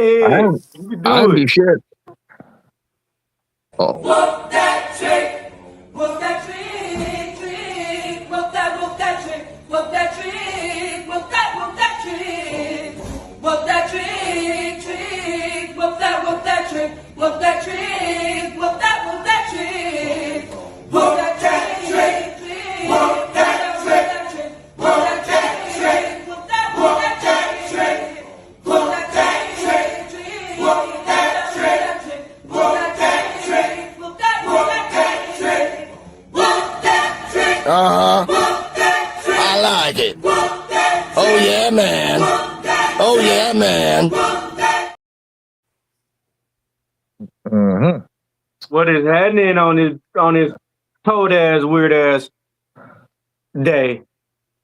ahead. You can do it. Be shit. Oh. Whoop that trick. Whoop that trick, trick. Whoop that trick. Whoop that trick. Whoop that trick. Whoop that trick, trick. Whoop that trick. Whoop that trick. Whoop that trick. Whoop that trick, trick. Whoop that trick. Whoop that trick. Whoop that trick. Whoop that trick, trick. Whoop that trick. Whoop that trick. Whoop that trick. Whoop that trick. I like it. Oh yeah, man. Oh yeah, man. Mm-hmm. What is happening on his toad ass, weird ass day?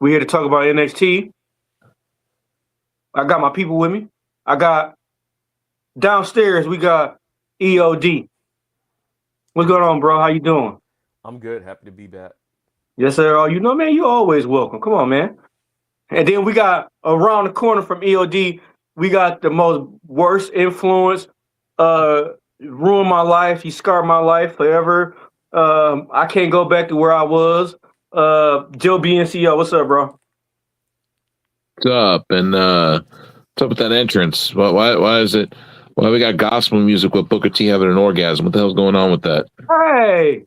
We here to talk about NXT. I got my people with me. I got downstairs. We got EOD. What's going on, bro? How you doing? I'm good. Happy to be back. Yes, sir. Oh, you know, man, you're always welcome. Come on, man. And then we got around the corner from EOD. We got the most worst influence. Ruined my life. He scarred my life forever. I can't go back to where I was. Joe BNCO, what's up, bro? What's up? And what's up with that entrance? Why is it? Why we got gospel music with Booker T having an orgasm? What the hell's going on with that? Hey.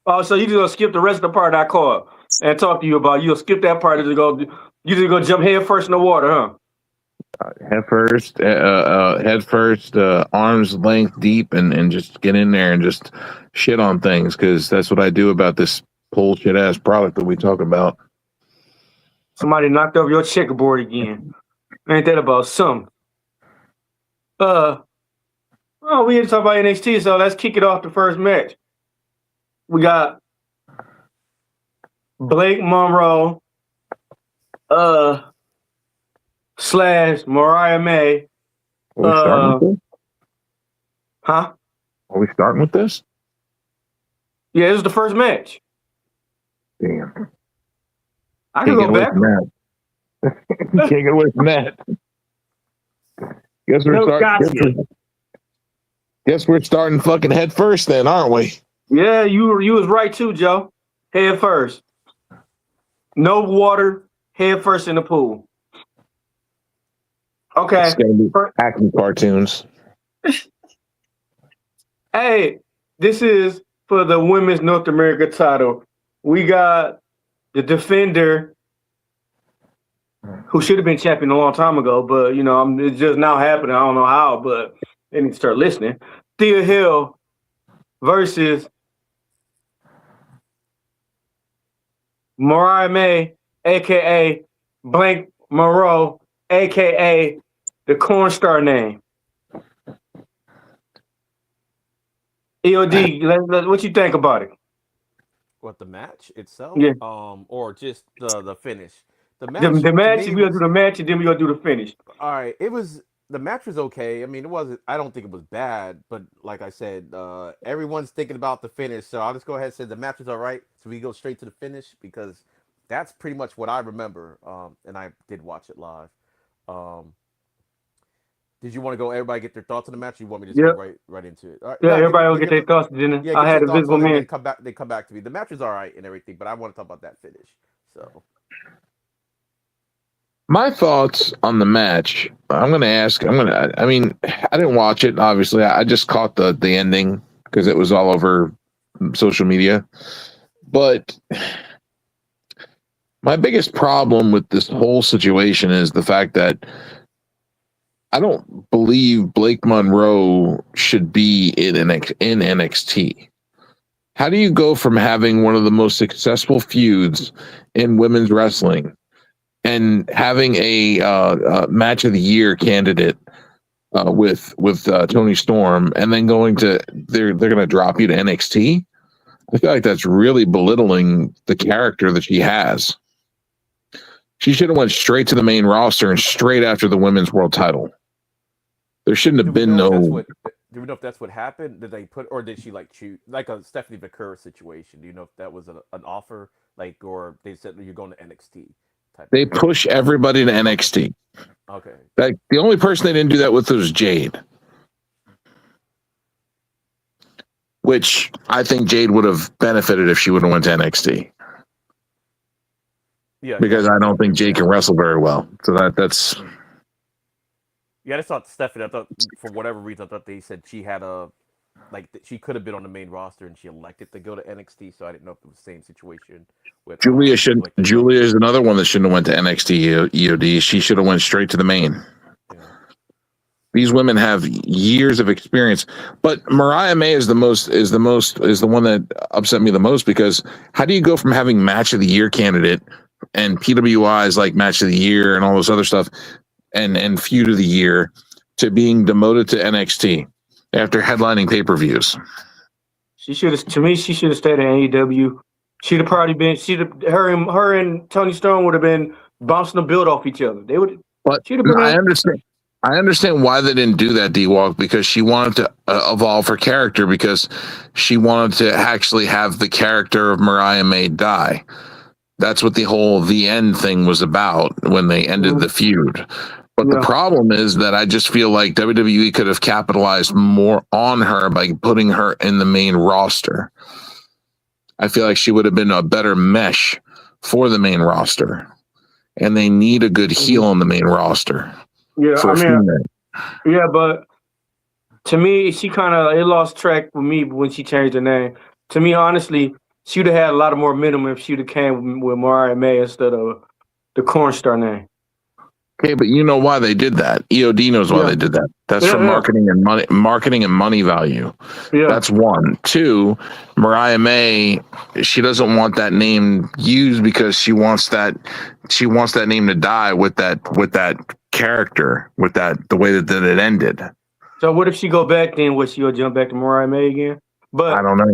Oh, so you just gonna skip the rest of the part I called and talk to you about? You'll skip that part and you just go jump head first in the water, huh? Head first, arms length deep, and just get in there and just shit on things, because that's what I do about this bullshit ass product that we talk about. Somebody knocked over your checkerboard again. Ain't that about something? We here to talk about NXT, so let's kick it off the first match. We got Blake Monroe / Mariah May. Are we starting with this? Huh? Are we starting with this? Yeah, this is the first match. Damn. I can go back. Can't get away from that. Guess we're starting fucking head first then, aren't we? Yeah, you was right too, Joe. Head first. No water, head first in the pool. Okay. It's gonna be acting cartoons. Hey, this is for the women's North America title. We got the defender who should have been champion a long time ago, but it's just now happening. I don't know how, but they need to start listening. Thea Hill versus Mariah May, aka Blank Monroe, aka the Corn Star name. EOD, what you think about it? What, the match itself? Yeah. Or just the finish? The match. We're gonna do the match and then we're gonna do the finish. All right. The match was okay. I mean, I don't think it was bad, but like I said, everyone's thinking about the finish, so I'll just go ahead and say the match was all right. So we go straight to the finish, because that's pretty much what I remember. And I did watch it live. Did you want to go? Everybody get their thoughts on the match? Or you want me to just go right into it? All right. Yeah, everybody will get their thoughts. Then I had a visible man. They come back to me. The match was all right and everything, but I want to talk about that finish. So, my thoughts on the match. I mean, I didn't watch it. Obviously, I just caught the ending because it was all over social media. But my biggest problem with this whole situation is the fact that I don't believe Blake Monroe should be in NXT. How do you go from having one of the most successful feuds in women's wrestling and having a match of the year candidate with Toni Storm, and then they're going to drop you to NXT? I feel like that's really belittling the character that she has. She should have went straight to the main roster and straight after the women's world title. There shouldn't have been no. Do we know if that's what happened? Did they put, or did she choose like a Stephanie McCurry situation? Do you know if that was an offer, or they said you're going to NXT? They push everybody to NXT. Okay. Like, the only person they didn't do that with was Jade, which I think Jade would have benefited if she would have went to NXT. Yeah. Because I don't agree think with Jade that. can wrestle very well. So that's Yeah, I just thought Stephanie. I thought for whatever reason, I thought they said she had a she could have been on the main roster and she elected to go to NXT. So I didn't know if it was the same situation with Julia should. Blake Monroe. Julia is another one that shouldn't have went to NXT EOD. She should have went straight to the main. Yeah. These women have years of experience, but Mariah May is the one that upset me the most, because how do you go from having match of the year candidate and PWI is like match of the year and all this other stuff and feud of the year to being demoted to NXT after headlining pay-per-views? She should have. To me, she should have stayed in AEW. She'd have probably been. Her and Tony Storm would have been bouncing the build off each other. They would. But She'd have been. I understand why they didn't do that, D-Walk, because she wanted to evolve her character, because she wanted to actually have the character of Mariah May die. That's what the end thing was about when they ended the feud. But the problem is that I just feel like WWE could have capitalized more on her by putting her in the main roster. I feel like she would have been a better mesh for the main roster. And they need a good heel on the main roster. Yeah, yeah, but to me, she it lost track with me when she changed her name. To me, honestly, she would have had a lot of more minimum if she would have came with Mariah May instead of the Cornstar name. Okay, but you know why they did that. EOD knows why they did that. That's for marketing and money value. Yeah. That's one. Two, Mariah May, she doesn't want that name used because she wants that name to die with that character, with the way that it ended. So what if she go back then? Would she'll jump back to Mariah May again? But I don't know.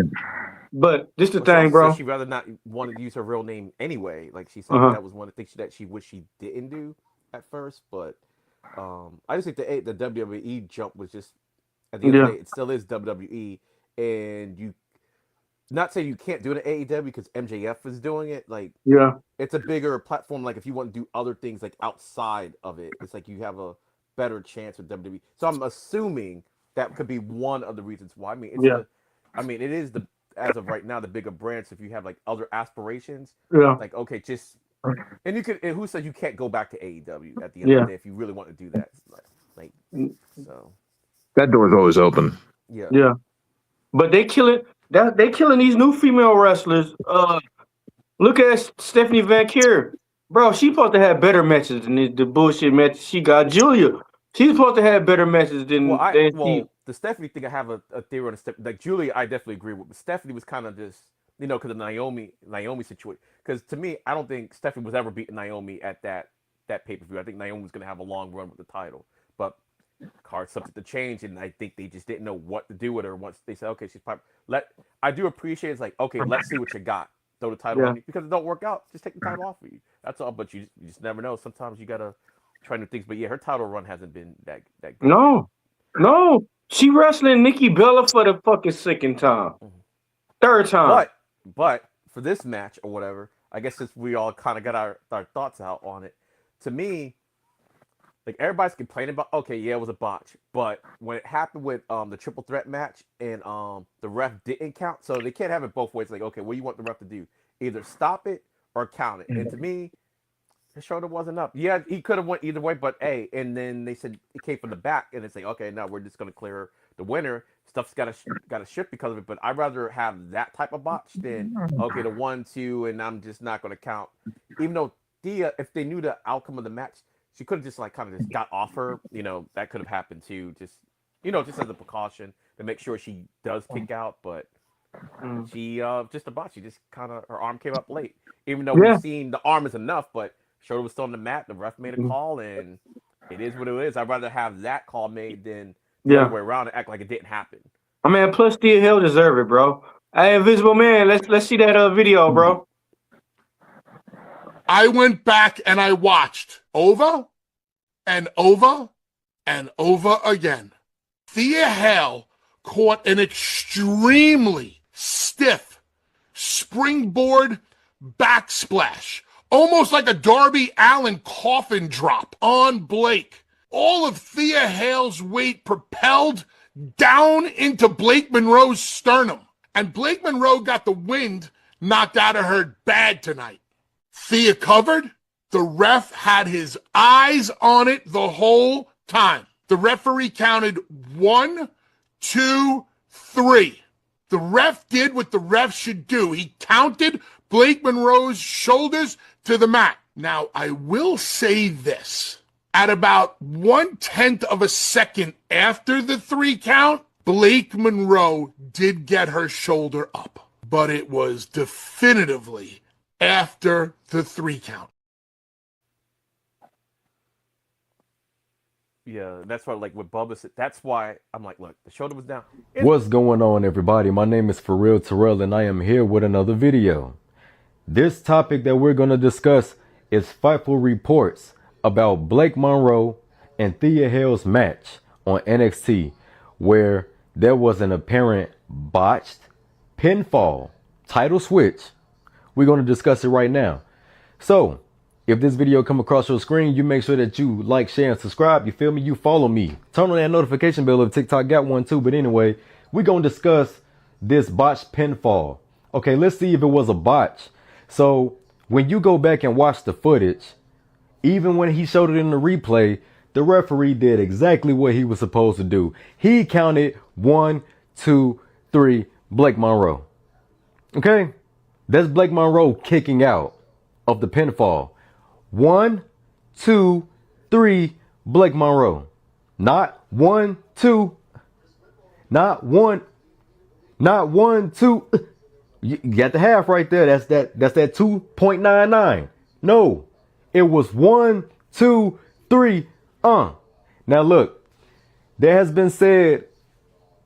But this the thing, bro. She'd rather not want to use her real name anyway. Like she said, that was one of the things that she wished she didn't do at first. But I just think the WWE jump was just, at the end of the day, it still is WWE, and you not say you can't do it at AEW because MJF is doing it. Like, it's a bigger platform. Like, if you want to do other things like outside of it, it's like you have a better chance with WWE. So I'm assuming that could be one of the reasons why. I mean, it is as of right now the bigger brand. So if you have like other aspirations, like, okay, just. And you could. And who said you can't go back to AEW at the end of the day if you really want to do that? Like, so that door's always open. Yeah. But they killing these new female wrestlers. Look at Stephanie Van Kier, bro. She's supposed to have better matches than the bullshit matches she got. Julia, she's supposed to have better matches than. The Stephanie thing, I have a theory on the like Julia. I definitely agree with. But Stephanie was kind of just. Because of Naomi situation. Because to me, I don't think Stephanie was ever beating Naomi at that pay-per-view. I think Naomi was going to have a long run with the title. But cards subject to change, and I think they just didn't know what to do with her once they said, okay, she's probably... I do appreciate it's like, okay, let's see what you got. Throw the title on you. Because it don't work out, just take the title off of you. That's all. But you just never know. Sometimes you got to try new things. But yeah, her title run hasn't been that good. No. She wrestling Nikki Bella for the fucking second time. Third time. But for this match or whatever, I guess since we all kind of got our thoughts out on it, to me, like everybody's complaining about, okay, yeah, it was a botch. But when it happened with the triple threat match and the ref didn't count, so they can't have it both ways. Like, okay, what do you want the ref to do? Either stop it or count it. And to me, his shoulder wasn't up. Yeah, he could have went either way, but hey, and then they said it came from the back, and it's like, okay, now we're just gonna clear the winner. Stuff's got to shift because of it, but I'd rather have that type of botch than okay, the 1-2, and I'm just not going to count. Even though Thea, if they knew the outcome of the match, she could have just like kind of just got off her. That could have happened too. Just just as a precaution to make sure she does kick out. But she just a botch. She just kind of her arm came up late. Even though we've seen the arm is enough, but shoulder was still on the mat. The ref made a call, and it is what it is. I'd rather have that call made than. The other way around and act like it didn't happen. I mean, plus Thea Hill deserve it, bro. Hey, Invisible Man, let's see that video, bro. I went back and I watched over and over and over again. Thea Hill caught an extremely stiff springboard backsplash almost like a Darby Allin coffin drop on Blake. All of Thea Hale's weight propelled down into Blake Monroe's sternum. And Blake Monroe got the wind knocked out of her bad tonight. Thea covered. The ref had his eyes on it the whole time. The referee counted 1, 2, 3. The ref did what the ref should do. He counted Blake Monroe's shoulders to the mat. Now, I will say this. At about 1/10 of a second after the 3 count, Blake Monroe did get her shoulder up. But it was definitively after the 3 count. Yeah, that's why, like, with Bubba said, that's why I'm like, look, the shoulder was down. What's going on, everybody? My name is Terrell, and I am here with another video. This topic that we're going to discuss is Fightful reports about Blake Monroe and Thea Hale's match on NXT, where there was an apparent botched pinfall title switch. We're going to discuss it right now. So, if this video come across your screen, you make sure that you like, share, and subscribe. You feel me? You follow me. Turn on that notification bell if TikTok got one too. But anyway, we're going to discuss this botched pinfall. Okay, let's see if it was a botch. So when you go back and watch the footage, even when he showed it in the replay, the referee did exactly what he was supposed to do. He counted 1, 2, 3, Blake Monroe. Okay, that's Blake Monroe kicking out of the pinfall. 1, 2, 3, Blake Monroe. Not 1, 2, not 1, 2. You got the half right there. That's that 2.99. No, it was 1, 2, 3. Now look, there has been said,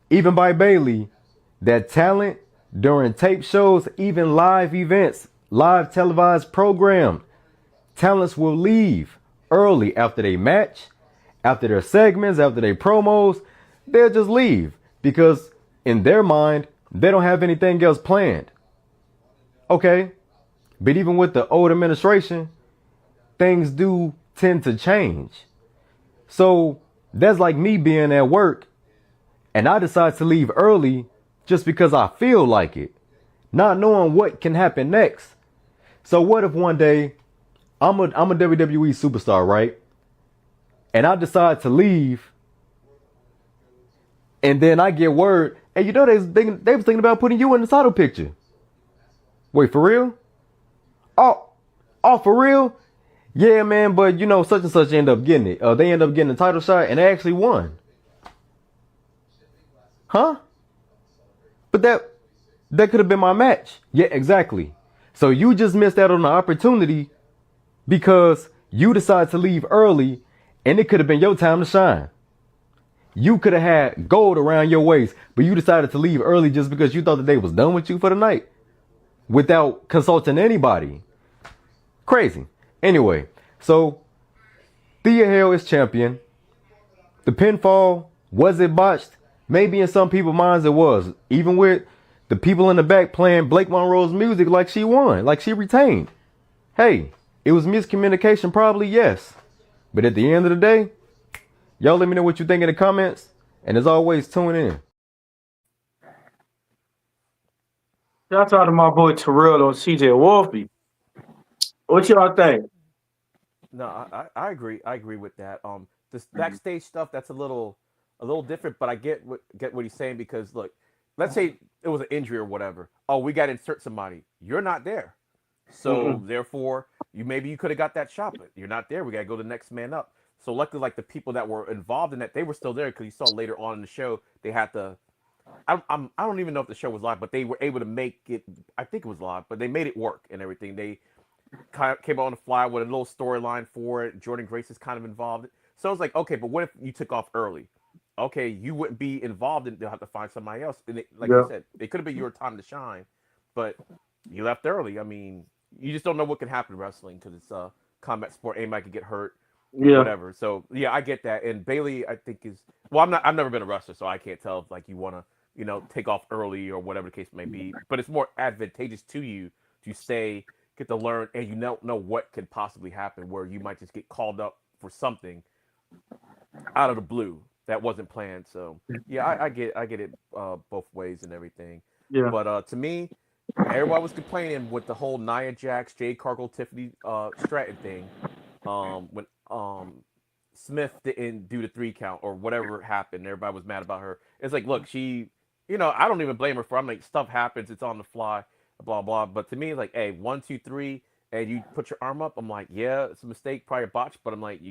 even by Bailey, that talent during tape shows, even live events, live televised programs, talents will leave early after they match, after their segments, after their promos. They'll just leave because in their mind, they don't have anything else planned. Okay. But even with the old administration, things do tend to change. So that's like me being at work and I decide to leave early just because I feel like it, not knowing what can happen next. So what if one day I'm a WWE superstar, right? And I decide to leave, and then I get word, hey, you know, they was thinking about putting you in the title picture. Wait, for real? Oh, for real? Yeah, man, but you know, such and such end up getting it. They end up getting the title shot, and they actually won. Huh? But that could have been my match. Yeah, exactly. So you just missed out on the opportunity because you decided to leave early, and it could have been your time to shine. You could have had gold around your waist, but you decided to leave early just because you thought that they was done with you for the night without consulting anybody. Crazy. Anyway, so Thea Hale is champion. The pinfall, was it botched? Maybe in some people's minds it was. Even with the people in the back playing Blake Monroe's music like she won, like she retained. Hey, it was miscommunication, probably, yes. But at the end of the day, y'all let me know what you think in the comments. And as always, tune in. Shout out to my boy Terrell on CJ Wolfie. What y'all think? No, I agree. I agree with that. This backstage stuff, that's a little different, but I get what he's saying because look, let's say it was an injury or whatever. Oh, we got to insert somebody. You're not there. So therefore, you could have got that shot, but you're not there. We got to go to the next man up. So luckily, like the people that were involved in that, they were still there because you saw later on in the show they had to. I don't even know if the show was live, but they were able to make it. I think it was live, but they made it work and everything. They kind of came on the fly with a little storyline for it. Jordan Grace is kind of involved. So I was like, okay, but what if you took off early? Okay, you wouldn't be involved, and they'll have to find somebody else. And you said, it could have been your time to shine, but you left early. I mean, you just don't know what can happen in wrestling because it's a combat sport. Anybody could get hurt, whatever. So yeah, I get that. And Bailey, I think I've never been a wrestler, so I can't tell if like you want to, take off early or whatever the case may be. But it's more advantageous to you to stay, get to learn, and you don't know what could possibly happen, where you might just get called up for something out of the blue that wasn't planned. So yeah, I get it both ways and everything. Yeah. But to me, everybody was complaining with the whole Nia Jax, Jade Cargill, Tiffany Stratton thing. When Smith didn't do the 3 count or whatever happened, everybody was mad about her. It's like, look, she, I don't even blame her for. I'm like, stuff happens, it's on the fly, blah blah. But to me, like, hey, 1, 2, 3, and you put your arm up. I'm like, yeah, it's a mistake, probably a botch, but I'm like,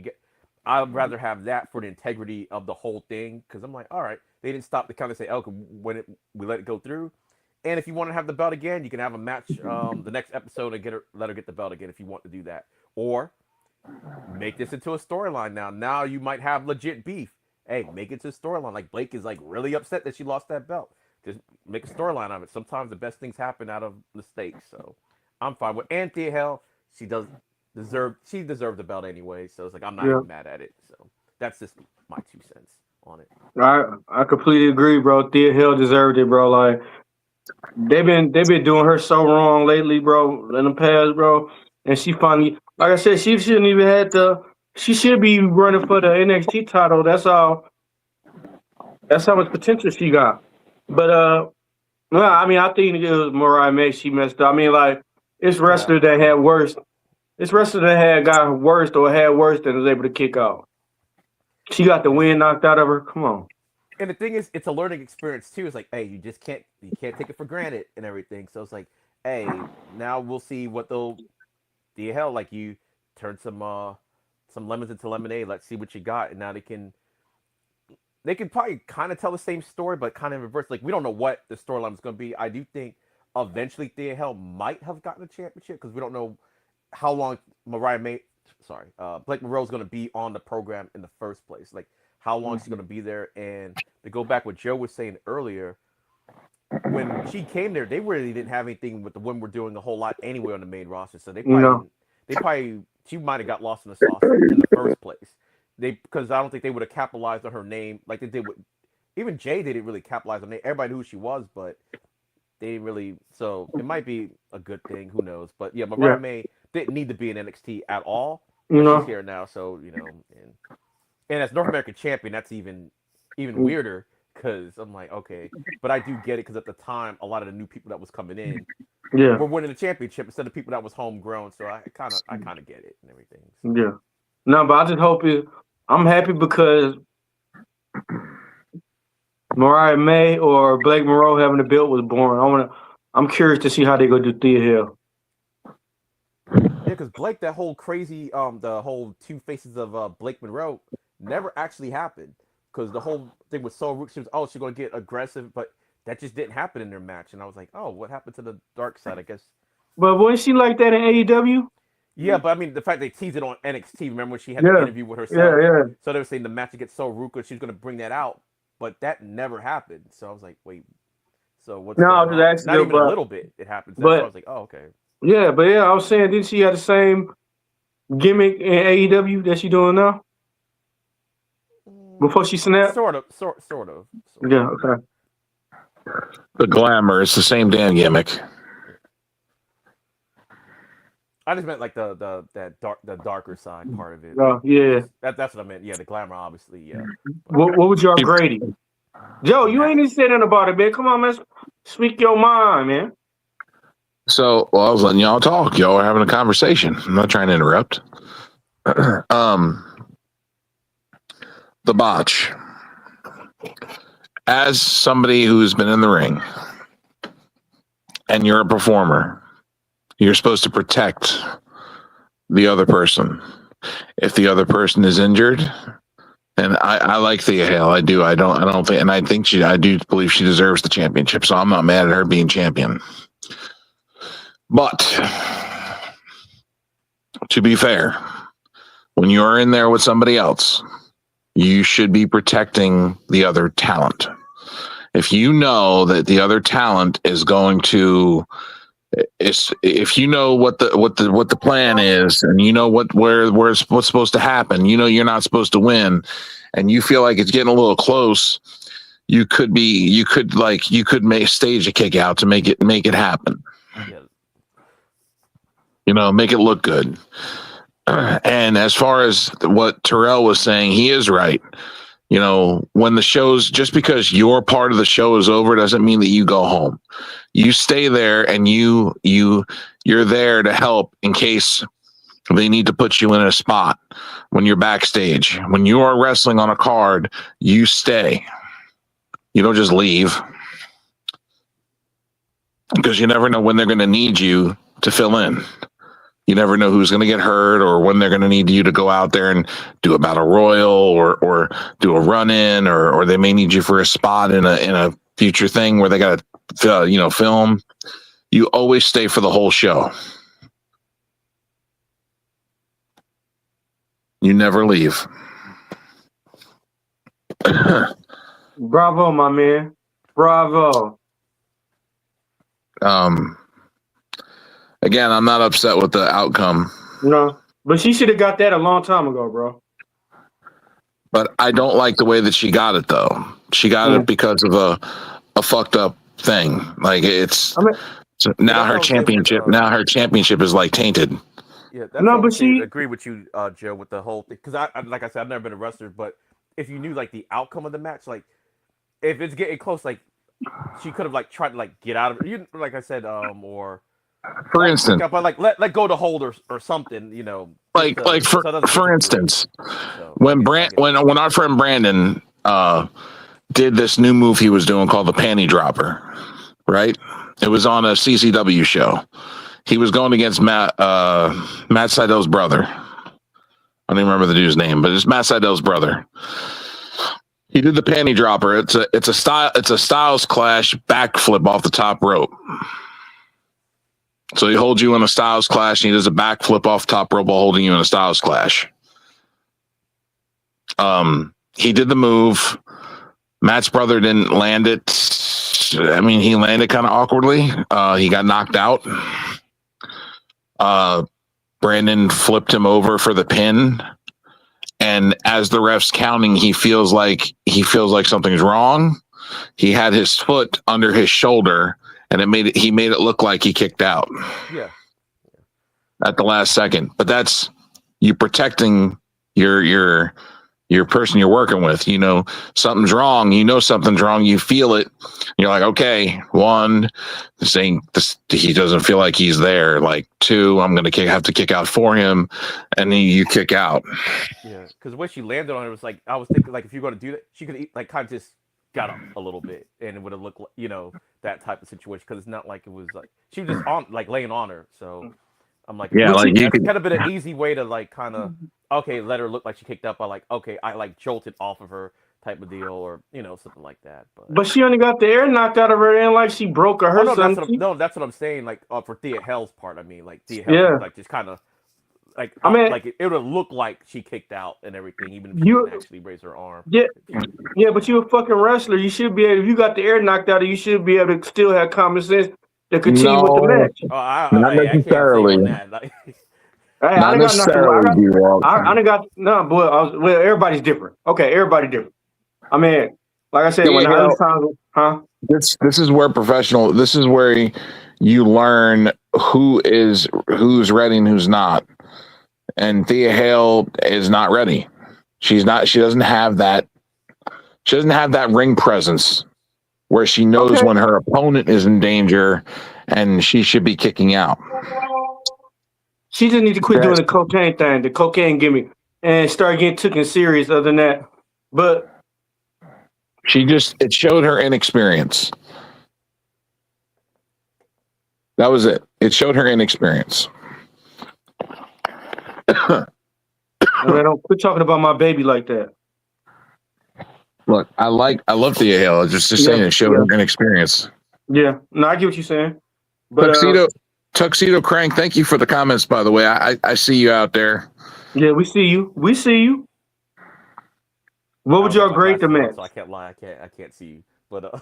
I'd rather have that for the integrity of the whole thing, because I'm like, all right, they didn't stop to kind of say, oh, when we let it go through. And if you want to have the belt again, you can have a match the next episode and let her get the belt again if you want to do that. Or make this into a storyline now. Now you might have legit beef. Hey, make it to a storyline. Like, Blake is like really upset that she lost that belt. Just make a storyline of it. Sometimes the best things happen out of mistakes. So I'm fine with Thea Hell. She deserved the belt anyway. So it's like, I'm not even mad at it. So that's just my 2 cents on it. I completely agree, bro. Thea Hell deserved it, bro. Like, they've been doing her so wrong lately, bro, in the past, bro. And she finally, like I said, she shouldn't even had she should be running for the NXT title. That's how much potential she got. But well, I mean, I think it was Mariah May. She messed up. I mean, like, it's wrestlers that had worse. It's wrestlers that had got worse or had worse than was able to kick out. She got the wind knocked out of her. Come on. And the thing is, it's a learning experience too. It's like, hey, you can't take it for granted and everything. So it's like, hey, now we'll see what they'll the hell, like, you turn some lemons into lemonade. Let's see what you got. And now they can probably kind of tell the same story, but kind of in reverse. Like, we don't know what the storyline is going to be. I do think eventually Thea Hell might have gotten a championship, because we don't know how long Blake Monroe is going to be on the program in the first place. Like, how long she's going to be there. And to go back what Joe was saying earlier, when she came there, they really didn't have anything with the women were doing a whole lot anyway on the main roster. So she might have got lost in the sauce in the first place. Because I don't think they would have capitalized on her name like they did with even Jay. They didn't really capitalize on her name. Everybody knew who she was, but they didn't really. So it might be a good thing. Who knows? But yeah, Mariah May didn't need to be in NXT at all. She's here now, so and as North American champion, that's even weirder, because I'm like, okay, but I do get it, because at the time, a lot of the new people that was coming in were winning the championship instead of people that was homegrown. So I kind of get it and everything. So. Yeah, no, but I just hope I'm happy because Mariah May or Blake Monroe having the belt was boring. I'm curious to see how they go do Thea Hell. Yeah, because Blake, that whole crazy, the whole 2 faces of Blake Monroe never actually happened, because the whole thing was so she was she's going to get aggressive, but that just didn't happen in their match. And I was like, oh, what happened to the dark side, I guess. But wasn't she like that in AEW? Yeah, but I mean, the fact they teased it on NXT, remember when she had the interview with herself? Yeah. So they were saying the match gets so Ruka, she's going to bring that out, but that never happened. So I was like, wait, so what's going on? Not even a little bit it happened. So I was like, oh, okay. Yeah, but I was saying, didn't she have the same gimmick in AEW that she doing now? Before she snapped? Sort of. Yeah, okay. The glamour, it's the same damn gimmick. I just meant like the darker side part of it. Oh, yeah. That's what I meant. Yeah, the glamour, obviously, yeah. What would y'all grade it? Joe, you ain't even saying nothing about it, man. Come on, man. Speak your mind, man. So, I was letting y'all talk. Y'all are having a conversation. I'm not trying to interrupt. The botch. As somebody who's been in the ring and you're a performer, you're supposed to protect the other person. If the other person is injured, and I like Thea Hale, I do. I don't think, and I do believe she deserves the championship. So I'm not mad at her being champion. But to be fair, when you're in there with somebody else, you should be protecting the other talent. If you know that the other talent is going to, if you know what the plan is, and you know what's supposed to happen, you know you're not supposed to win, and you feel like it's getting a little close, you could stage a kick out to make it happen. Yeah. Make it look good. And as far as what Terrell was saying, he is right. When the show's, just because your part of the show is over doesn't mean that you go home. You stay there, and you're there to help in case they need to put you in a spot when you're backstage. When you are wrestling on a card, you stay. You don't just leave, because you never know when they're going to need you to fill in. You never know who's going to get hurt, or when they're going to need you to go out there and do a battle royal, or do a run in, or they may need you for a spot in a future thing where they got to film. You always stay for the whole show. You never leave. Bravo, my man. Bravo. Again, I'm not upset with the outcome. No, but she should have got that a long time ago, bro. But I don't like the way that she got it, though. She got it because of a fucked up thing. Like, now her championship. Now her championship is like tainted. Yeah, that's no, but she agree with you, Joe, with the whole thing. Because I, like I said, I've never been a wrestler, but if you knew like the outcome of the match, like if it's getting close, like she could have like tried to like get out of it. You, like I said, or for instance, but like let go the hold or something, for instance, when our friend Brandon did this new move he was doing called the panty dropper, right? It was on a CCW show. He was going against Matt Seidel's brother. I don't even remember the dude's name, but it's Matt Seidel's brother. He did the panty dropper. It's a Styles Clash backflip off the top rope. So he holds you in a Styles Clash, and he does a backflip off the top rope while holding you in a Styles Clash. He did the move. Matt's brother didn't land it. I mean, he landed kind of awkwardly. He got knocked out. Brandon flipped him over for the pin, and as the ref's counting, he feels like something's wrong. He had his foot under his shoulder, and he made it look like he kicked out. Yeah. At the last second. But that's you protecting your person you're working with. Something's wrong. Something's wrong. You feel it. You're like, okay, one, he doesn't feel like he's there. Like, two, I'm going to have to kick out for him. And then you kick out. Yeah. Because when she landed on it, was like, I was thinking, like, if you're going to do that, she could like kind of just got up a little bit, and it would have looked like, that type of situation. Because it's not like it was like, she was just on, like, laying on her. So I'm like, yeah, like that's kind of been an easy way to like kind of, okay, let her look like she kicked up. I like, okay, I like jolted off of her type of deal, or something like that. But she only got the air knocked out of her, and like she broke her. Oh, that's what I'm saying. Like for Thea Hell's part, I mean, like Thea Hell, like just kind of like like it would have looked like she kicked out and everything, even if she didn't actually raise her arm. Yeah, but you're a fucking wrestler. You should be able. If you got the air knocked out, you should be able to still have common sense to continue with the match. Not necessarily. I got no, but everybody's different. Okay, everybody's different. I mean, like I said, This is where you learn who's ready and who's not. And Thea Hale is not ready. She doesn't have that ring presence where she knows when her opponent is in danger and she should be kicking out. She just needs to quit doing the cocaine thing, the cocaine gimmick, and start getting taken serious other than that. But it showed her inexperience. That was it. It showed her inexperience. I don't quit talking about my baby like that. Look, I love Thea Hale. Just saying, it showed her inexperience. Yeah, no, I get what you're saying. But Tuxedo Crank, thank you for the comments, by the way. I see you out there. Yeah, we see you. What would y'all grade the match? So I can't lie. I can't see you. But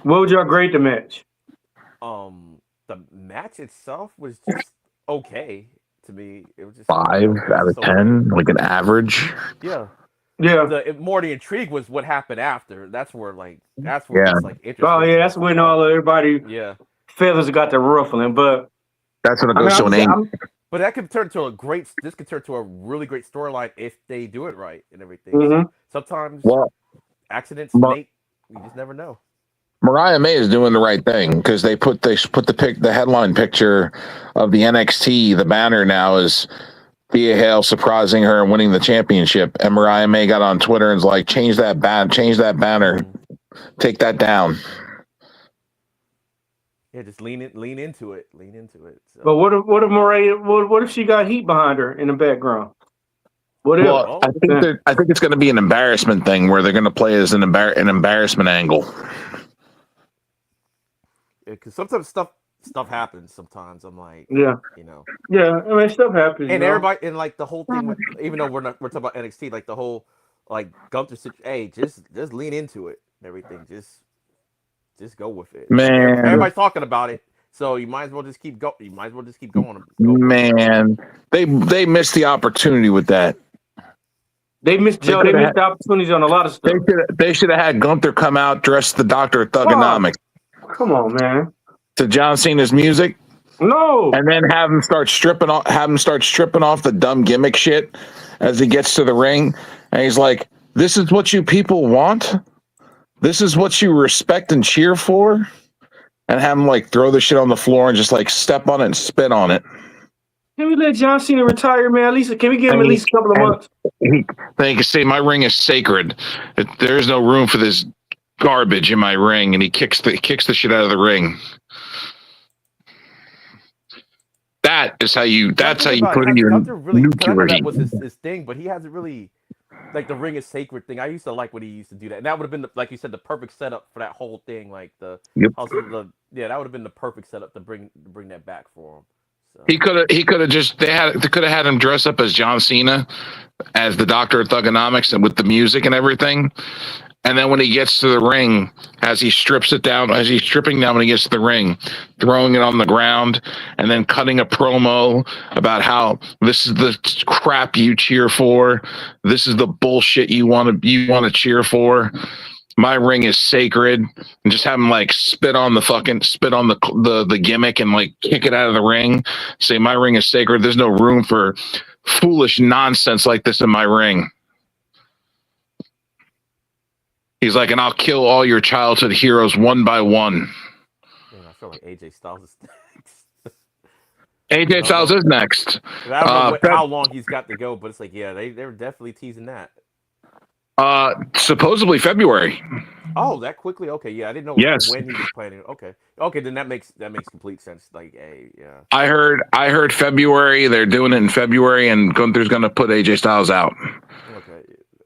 what would y'all grade the match? The match itself was just okay to me. It was just 5 out of 10, like an average. Yeah. More the intrigue was what happened after. That's where it's like interesting. Oh yeah, that's when everybody feathers got the ruffling. But That's when it I mean, goes to an angle. But that could turn to a great. This could turn to a really great storyline if they do it right and everything. Mhm. So sometimes Well, accidents Mar- make. You just never know. Mariah May is doing the right thing because they put the headline picture of the NXT. The banner now is Thea Hale surprising her and winning the championship, and Mariah May got on Twitter and was like, change that banner, take that down. Yeah, just lean into it. So. But what if Mariah? What if she got heat behind her in the background? What if? Well, I think it's going to be an embarrassment thing where they're going to play as an embarrassment angle. Because sometimes stuff happens. Sometimes I'm like, Yeah. you know. Yeah, I mean, stuff happens. And everybody, and like the whole thing with, even though we're talking about NXT, like the whole like Gunther situation. Hey, just lean into it and everything. Just go with it. Man, Everybody's talking about it, so you might as well just keep going. You might as well just keep going. Man, they missed the opportunity with that. They missed the opportunities on a lot of stuff. They should have had Gunther come out dressed the Doctor of Thugonomics. Come on, man. To John Cena's music. No. And then have him start stripping off the dumb gimmick shit as he gets to the ring. And he's like, this is what you people want? This is what you respect and cheer for? And have him like throw the shit on the floor and just like step on it and spit on it. Can we let John Cena retire, man? At least, can we give him at least a couple of months? Then he can say, my ring is sacred. There is no room for this garbage in my ring. And he kicks the shit out of the ring. That's how you put in your nuclear heat. That was his thing, but he hasn't really, like, the ring is sacred thing. I used to like when he used to do that, and that would have been, like you said, the perfect setup for that whole thing. Like that would have been the perfect setup to bring that back for him. So. He could have just they could have had him dress up as John Cena, as the Doctor of Thugonomics, and with the music and everything. And then when he gets to the ring, as he's stripping down when he gets to the ring, throwing it on the ground, and then cutting a promo about how this is the crap you cheer for, this is the bullshit you want to cheer for. My ring is sacred, and just have him like spit on the gimmick and like kick it out of the ring. Say my ring is sacred. There's no room for foolish nonsense like this in my ring. He's like, and I'll kill all your childhood heroes one by one. Man, I feel like AJ Styles is next. AJ Styles is next. I don't know how long he's got to go, but it's like, yeah, they're definitely teasing that. Supposedly February. Oh, that quickly? Okay, yeah, I didn't know when he was planning. Okay, then that makes complete sense. Like, hey, yeah. I heard February. They're doing it in February, and Gunther's going to put AJ Styles out. Okay.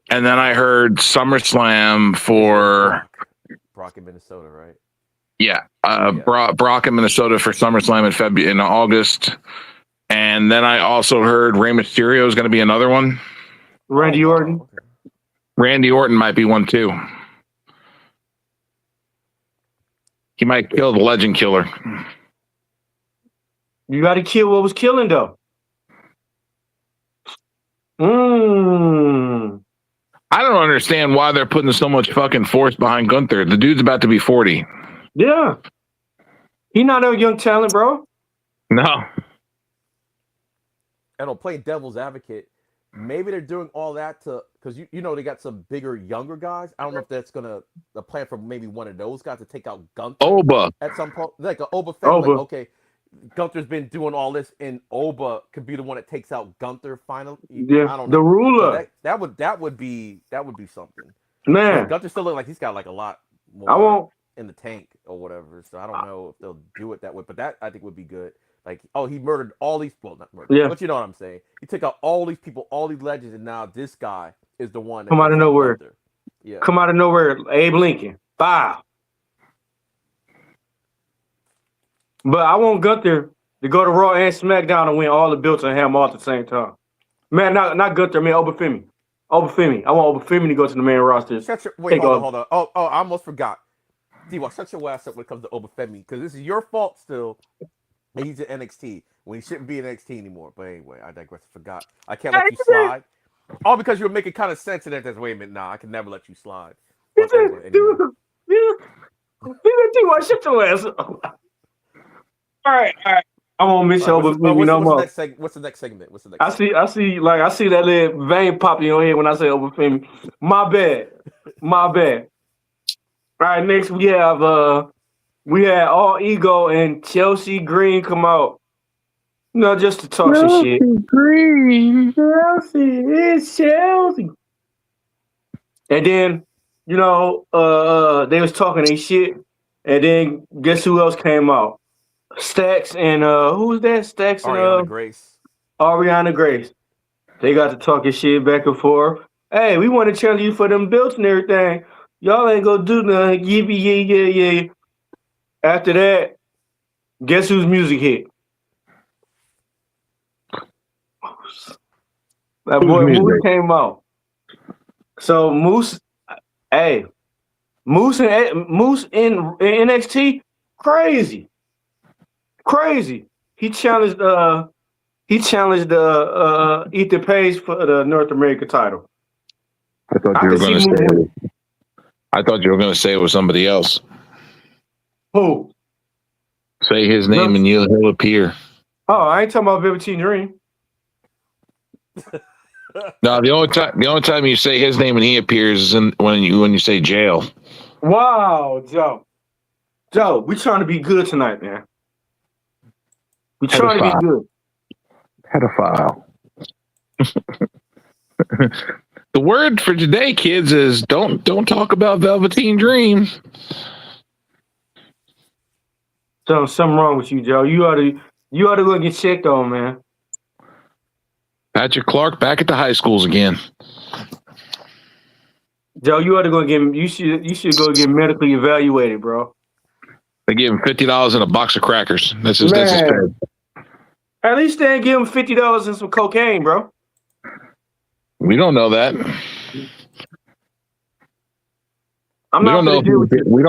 And then I heard SummerSlam for Brock in Minnesota, right? Yeah, Brock in Minnesota for SummerSlam in August, and then I also heard Rey Mysterio is going to be another one. Randy Orton. Okay. Randy Orton might be one too. He might kill the Legend Killer. You got to kill what was killing, though. I don't understand why they're putting so much fucking force behind Gunther. The dude's about to be 40. Yeah. He's not a young talent, bro. No. And I'll play devil's advocate. Maybe they're doing all that because you know they got some bigger, younger guys. I don't know if that's the plan for maybe one of those guys to take out Gunther. Oba. At some point. Like an Oba fan. Like, okay, Gunther's been doing all this, and Oba could be the one that takes out Gunther finally. Yeah, I don't know. the ruler. So that would be something. Man, like, Gunther still look like he's got like a lot more in the tank or whatever. So I don't know if they'll do it that way, but that I think would be good. Like, oh, he murdered all these. Well, not murdered, but you know what I'm saying. He took out all these people, all these legends, and now this guy is the one that come out of nowhere. Gunther. Yeah, come out of nowhere. Abe Lincoln. Bow. But I want Gunther to go to Raw and SmackDown and win all the belts and have them all at the same time. Man, not Gunther, man, Obafemi. Obafemi. I want Obafemi to go to the main roster. Wait, hold on. Oh, I almost forgot. D-Walk, shut your ass up when it comes to Obafemi, because this is your fault still. He's in NXT when he shouldn't be in NXT anymore. But anyway, I digress. I forgot. I can't let you slide. All because you were making kind of sense in that. Wait a minute, nah, I can never let you slide. D-Walk, shut your ass up. All right. I won't miss All over right, Femi no more. what's the next segment? What's the next? I see that little vein pop in your head when I say over Femi. My bad. My bad. All right, next we had All Ego and Chelsea Green come out. You know, just to talk some shit. Green. Chelsea, it's Chelsea. And then, you know, they was talking their shit. And then guess who else came out? Stacks and who was that? Stacks and Ariana Grace. Ariana Grace. They got to talking shit back and forth. Hey, we want to challenge you for them belts and everything. Y'all ain't gonna do nothing. Yeah. After that, guess whose music hit? That boy Moose came out. So Moose, hey, Moose in NXT, crazy. He challenged Ethan Page for the North American title. I thought you were going to say it was somebody else. Who? Say his name and he'll appear. Oh, I ain't talking about Velveteen Dream. No, the only time you say his name and he appears is when you say jail. Wow, Joe, we trying to be good tonight, man. We trying to be good. Pedophile. The word for today, kids, is don't talk about Velveteen Dream. So something wrong with you, Joe. You ought to go get checked on, man. Patrick Clark back at the high schools again. Joe, you should go get medically evaluated, bro. They gave him $50 and a box of crackers. That's his pay. At least they ain't give him $50 and some cocaine, bro. We don't know that. We don't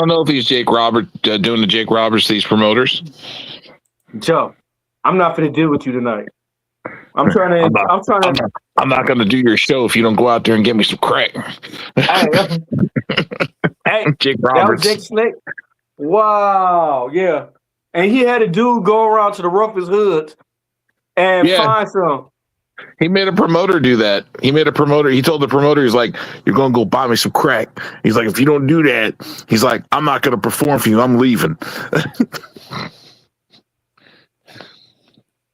know if he's Jake Roberts doing the Jake Roberts to these promoters. Joe, I'm not gonna deal with you tonight. I'm not going to do your show if you don't go out there and get me some crack. Hey, Jake Roberts. That was Jake Snake. Wow, yeah. And he had a dude go around to the roughest hoods and find some. He made a promoter do that. He told the promoter, he's like, you're going to go buy me some crack. He's like, if you don't do that, he's like, I'm not going to perform for you. I'm leaving.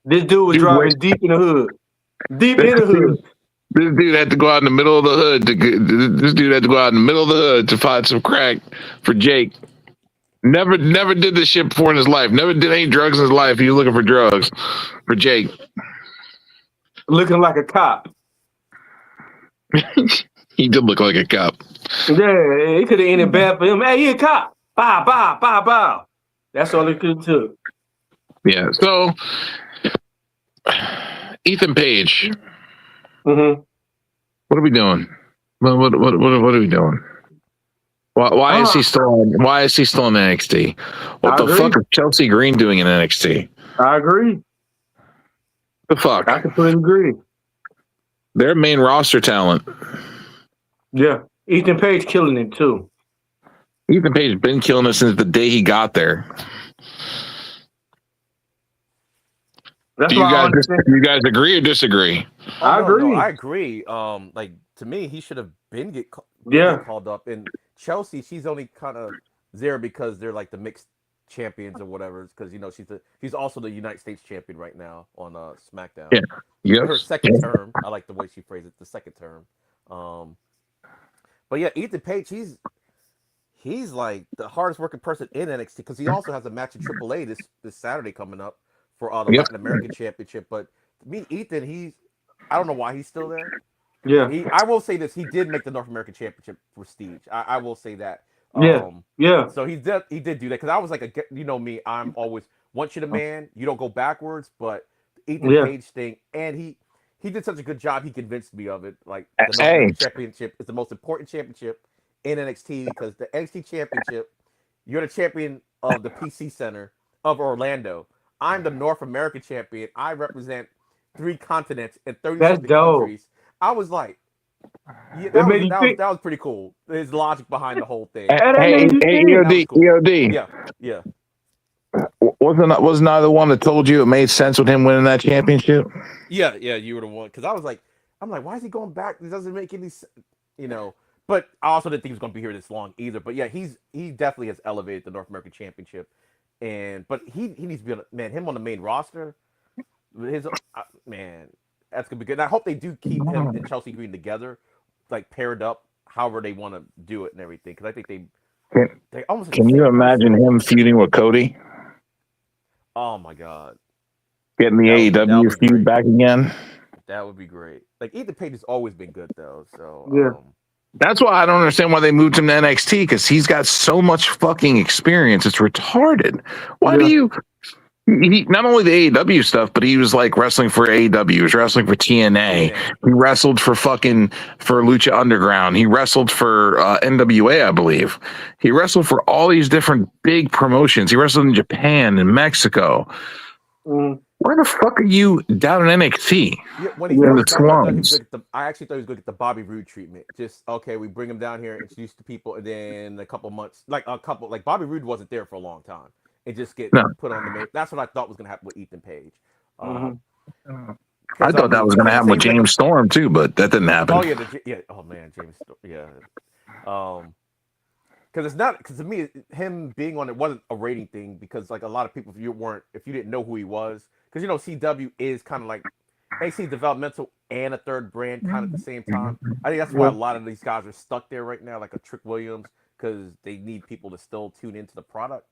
This dude was driving deep in the hood. Deep in the hood. This dude had to go out in the middle of the hood to find some crack for Jake. Never did this shit before in his life. Never did any drugs in his life. He was looking for drugs for Jake. Looking like a cop. He did look like a cop. Yeah, he could have ended bad for him. Hey, he a cop. Bow. That's all it could do. Yeah, so Ethan Page. Mm-hmm. What are we doing? What are we doing? Why is he still on NXT? What the fuck is Chelsea Green doing in NXT? I agree. The fuck? I completely agree. They're main roster talent. Yeah. Ethan Page killing it too. Ethan Page has been killing it since the day he got there. Do you guys agree or disagree? I agree. No, I agree. Like, to me, he should have been called up. And Chelsea, she's only kind of there because they're like the mixed champions or whatever. Because she's also the United States champion right now on SmackDown. Yeah. Yes. Her second term. I like the way she phrased it. The second term. But yeah, Ethan Page, he's like the hardest working person in NXT because he also has a match in AAA this Saturday coming up for the Latin American Championship. But to me, Ethan, I don't know why he's still there. Yeah. I will say this: he did make the North American Championship prestige. I will say that. Yeah. So he did do that because I was like, me, I'm always once you're the man, you don't go backwards. But Ethan Page thing, and he did such a good job. He convinced me of it. Like the North American Championship is the most important championship in NXT because the NXT Championship, you're the champion of the PC Center of Orlando. I'm the North American champion. I represent 3 continents and 30 countries. I was like, that was pretty cool. His logic behind the whole thing. Hey, EOD. Yeah. Wasn't I the one that told you it made sense with him winning that championship? Yeah, you were the one because I'm like, why is he going back? This doesn't make any sense, you know. But I also didn't think he was going to be here this long either. But yeah, he definitely has elevated the North American Championship, but he needs to be him on the main roster. His man, that's gonna be good. And I hope they do keep him and Chelsea Green together, like paired up, however they want to do it and everything. Because I think they almost. Can you imagine him feuding with Cody? Oh my god. Getting the AEW feud back again. That would be great. Like Ethan Page has always been good though, so yeah. That's why I don't understand why they moved him to NXT, because he's got so much fucking experience. It's retarded. Why do you? He, not only the AEW stuff, but he was like wrestling for AEW. He was wrestling for TNA. Yeah. He wrestled for Lucha Underground. He wrestled for NWA, I believe. He wrestled for all these different big promotions. He wrestled in Japan and Mexico. Where the fuck are you down in NXT? Yeah, when he first got done, I actually thought he was going to get the Bobby Roode treatment. Just, okay, we bring him down here, introduce the people, and then a couple months, like Bobby Roode wasn't there for a long time. And just get put on the main. That's what I thought was going to happen with Ethan Page. I thought that was going to happen with James Storm too, but that didn't happen. Oh yeah, oh man, James Storm, yeah. Because to me, him being on it wasn't a rating thing, because like a lot of people, if you didn't know who he was, because CW is kind of like NXT developmental and a third brand kind of at the same time. I think that's why a lot of these guys are stuck there right now, like a Trick Williams, because they need people to still tune into the product.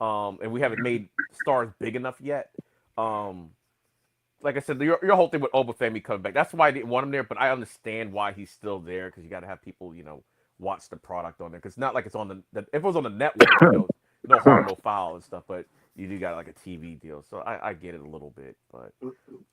And we haven't made stars big enough yet. Like I said, your whole thing with Obafemi coming back, that's why I didn't want him there, but I understand why he's still there, because you got to have people, watch the product on there. Because it's not like it's on if it was on the network, no harm, no foul and stuff, but you do got like a TV deal. So I get it a little bit, but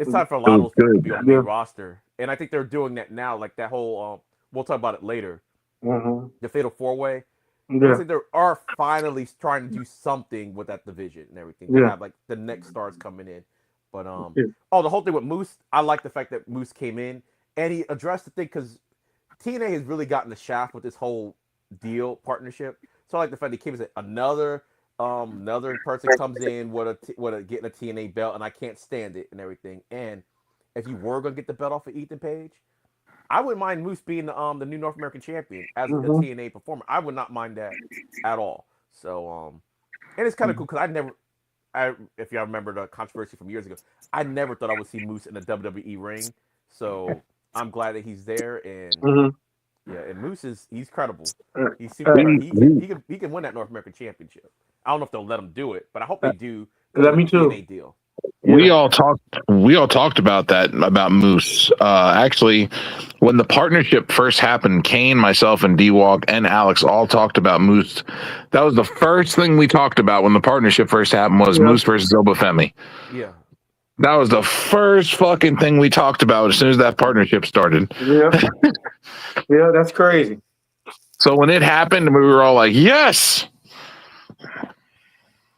it's time for a lot of those people to be on the main roster. And I think they're doing that now, like that whole, we'll talk about it later, the Fatal 4-Way. Yeah. Like they are finally trying to do something with that division and everything. They have like the next stars coming in, but the whole thing with Moose, I like the fact that Moose came in and he addressed the thing, because TNA has really gotten the shaft with this whole deal partnership. So I like the fact that he came and said another person comes in with getting a TNA belt, and I can't stand it and everything. And if you were gonna get the belt off of Ethan Page, I wouldn't mind Moose being the new North American champion as a TNA performer. I would not mind that at all. So, and it's kind of cool, because if y'all remember the controversy from years ago, I never thought I would see Moose in the WWE ring. So I'm glad that he's there, and and Moose he's credible. He's super. He can win that North American championship. I don't know if they'll let him do it, but I hope they do. Let me too. TNA deal. We all talked about that, about Moose. Actually, when the partnership first happened, Kane, myself, and D-Walk and Alex all talked about Moose. That was the first thing we talked about when the partnership first happened, was Moose versus Obafemi. Yeah. That was the first fucking thing we talked about as soon as that partnership started. Yeah. Yeah, that's crazy. So when it happened, we were all like, yes!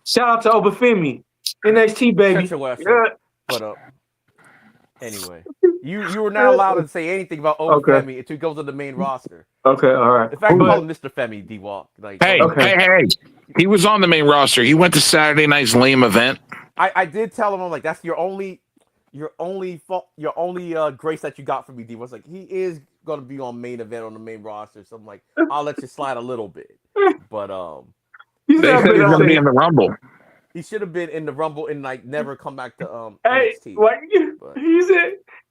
Shout out to Obafemi. NXT, baby. Yeah. But anyway, you were not allowed to say anything about Obafemi until he goes on the main roster. Okay, all right. In fact, we call him Mr. Femi, D-Walk. Like, hey, he was on the main roster. He went to Saturday night's lame event. I did tell him, I'm like, that's your only grace that you got from me, D-Walk. Like, he is going to be on main event on the main roster, so I'm like, I'll let you slide a little bit. But they said he's going to be in the Rumble. He should have been in the Rumble and like never come back to NXT.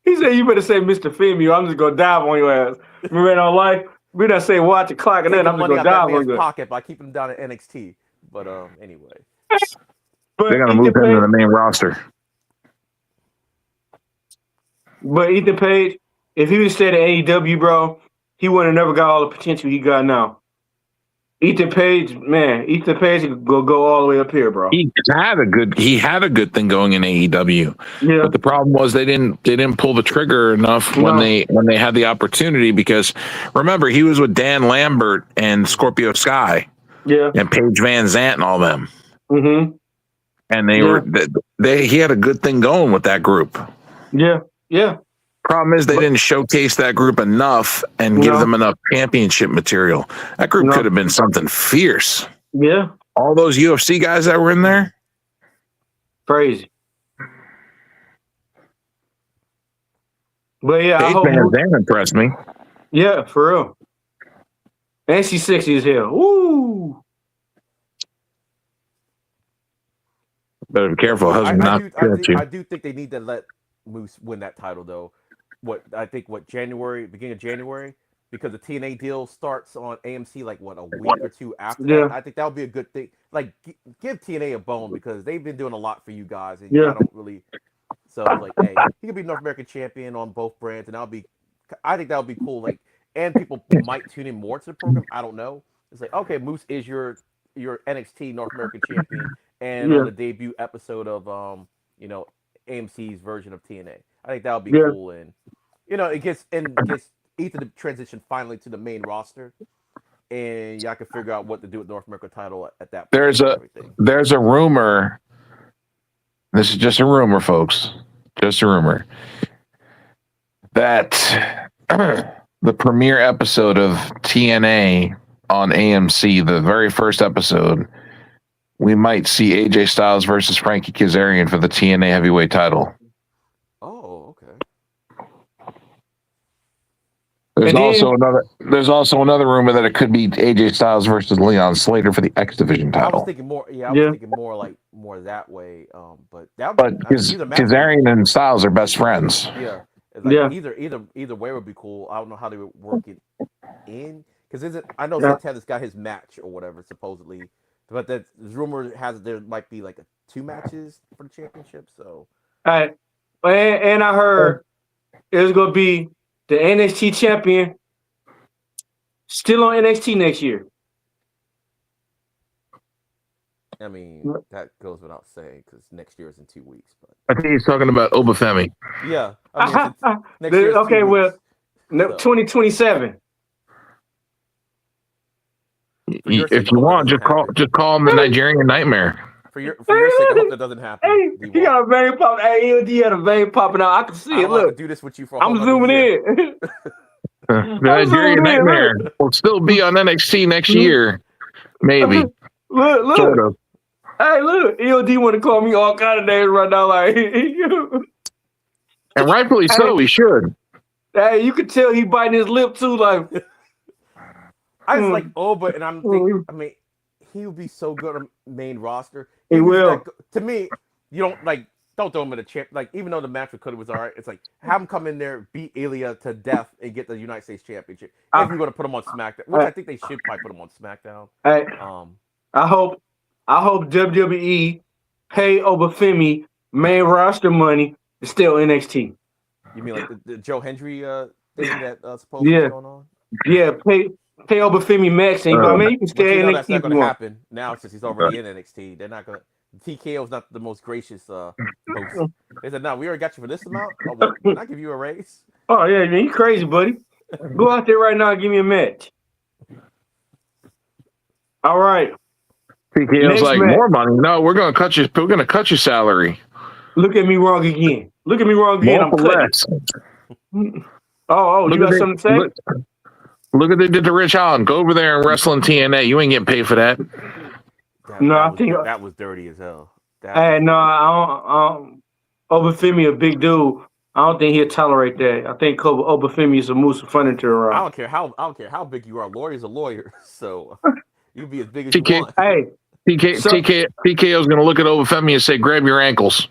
He said you better say Mr. Femi, or I'm just gonna dive on your ass. Remember in our life, we don't say watch the clock, and then I'm just gonna dive on your pocket by keeping him down at NXT. But anyway, they're gonna move him to the main roster. But Ethan Page, if he would have stayed at AEW, bro, he would have never got all the potential he got now. Ethan Page could go all the way up here, bro. He had a good thing going in AEW. Yeah. But the problem was they didn't pull the trigger enough when they had the opportunity, because remember, he was with Dan Lambert and Scorpio Sky. Yeah. And Paige Van Zant and all them. Mm-hmm. And he had a good thing going with that group. Yeah. Yeah. Problem is they didn't showcase that group enough and give them enough championship material. That group could have been something fierce. Yeah. All those UFC guys that were in there. Crazy. But yeah, I Paige hope. Van Zandt impressed me. Yeah, for real. And she's sexy as hell. Woo! Better be careful. Husband not killing you. I do think they need to let Moose win that title though. Beginning of January, because the TNA deal starts on AMC like a week or two after Yeah. that. I think that would be a good thing. Like give TNA a bone because they've been doing a lot for you guys and Yeah. y'all don't really. So it's like, hey, he could be North American champion on both brands, and I think that would be cool. Like, and people might tune in more to the program. I don't know. It's like, okay, Moose is your NXT North American champion, and on the debut episode of AMC's version of TNA. I think that would be cool, and it gets Ethan to transition finally to the main roster, and y'all can figure out what to do with North America title at that point. There's a rumor. This is just a rumor, folks. Just a rumor that the premiere episode of TNA on AMC, the very first episode, we might see AJ Styles versus Frankie Kazarian for the TNA heavyweight title. Oh, okay. There's also another rumor that it could be AJ Styles versus Leon Slater for the X Division title. I was thinking more. Yeah, I was thinking more that way. But Kazarian and Styles are best friends. Yeah. Either way would be cool. I don't know how they would work it in because I know Santana's got his match or whatever supposedly, but that rumor has there might be like 2 matches for the championship. So. All right, and I heard it was gonna be the NXT champion still on NXT next year. I mean, that goes without saying because next year is in 2 weeks. But I think he's talking about Obafemi. Yeah. I mean, next year is 2 weeks, 2027. If you want, just call him the Nigerian Nightmare. For your sake, I hope that doesn't happen. Hey, he got a vein pop. Hey, ELD had a vein popping out. I can see it. Look, do this with you for I'm zooming in. The Nigerian Nightmare will still be on NXT next year, maybe. Look. Sort of. Hey, look. ELD want to call me all kind of names right now, like. And rightfully so, he should. Hey, you could tell he biting his lip too, like. I was like, but and I'm thinking, I mean, he would be so good on main roster. He will. To me, you don't throw him in the champ. Like, even though the match with Cody was all right, it's like, have him come in there, beat Ilya to death, and get the United States Championship. If you're going to put him on SmackDown, which I think they should probably put him on SmackDown. Hey, I hope WWE pay Obafemi main roster money to still NXT. You mean like the Joe Hendry thing that supposedly is going on? Yeah, pay Obafemi max. I mean, you can stay in NXT. That's not going to happen now since he's already in NXT. They're not going to. TKO is not the most gracious host. They said, "No, we already got you for this amount. Oh, well, can I give you a raise?" Oh yeah, man, you crazy, buddy. Go out there right now and give me a match. All right. TKO's like match. More money. No, we're gonna cut you. We're gonna cut your salary. Look at me wrong again. I'm cutting. Oh, you got something to say? Look at they did to Rich Holland. Go over there and wrestle in TNA. You ain't getting paid for that. I think that was dirty as hell. I don't. Obafemi a big dude. I don't think he'll tolerate that. I think Obafemi is a moose of furniture around. I don't care how big you are. Lawyer's a lawyer, so you be as big as you want. Hey, TKO's gonna look at Obafemi and say, "Grab your ankles."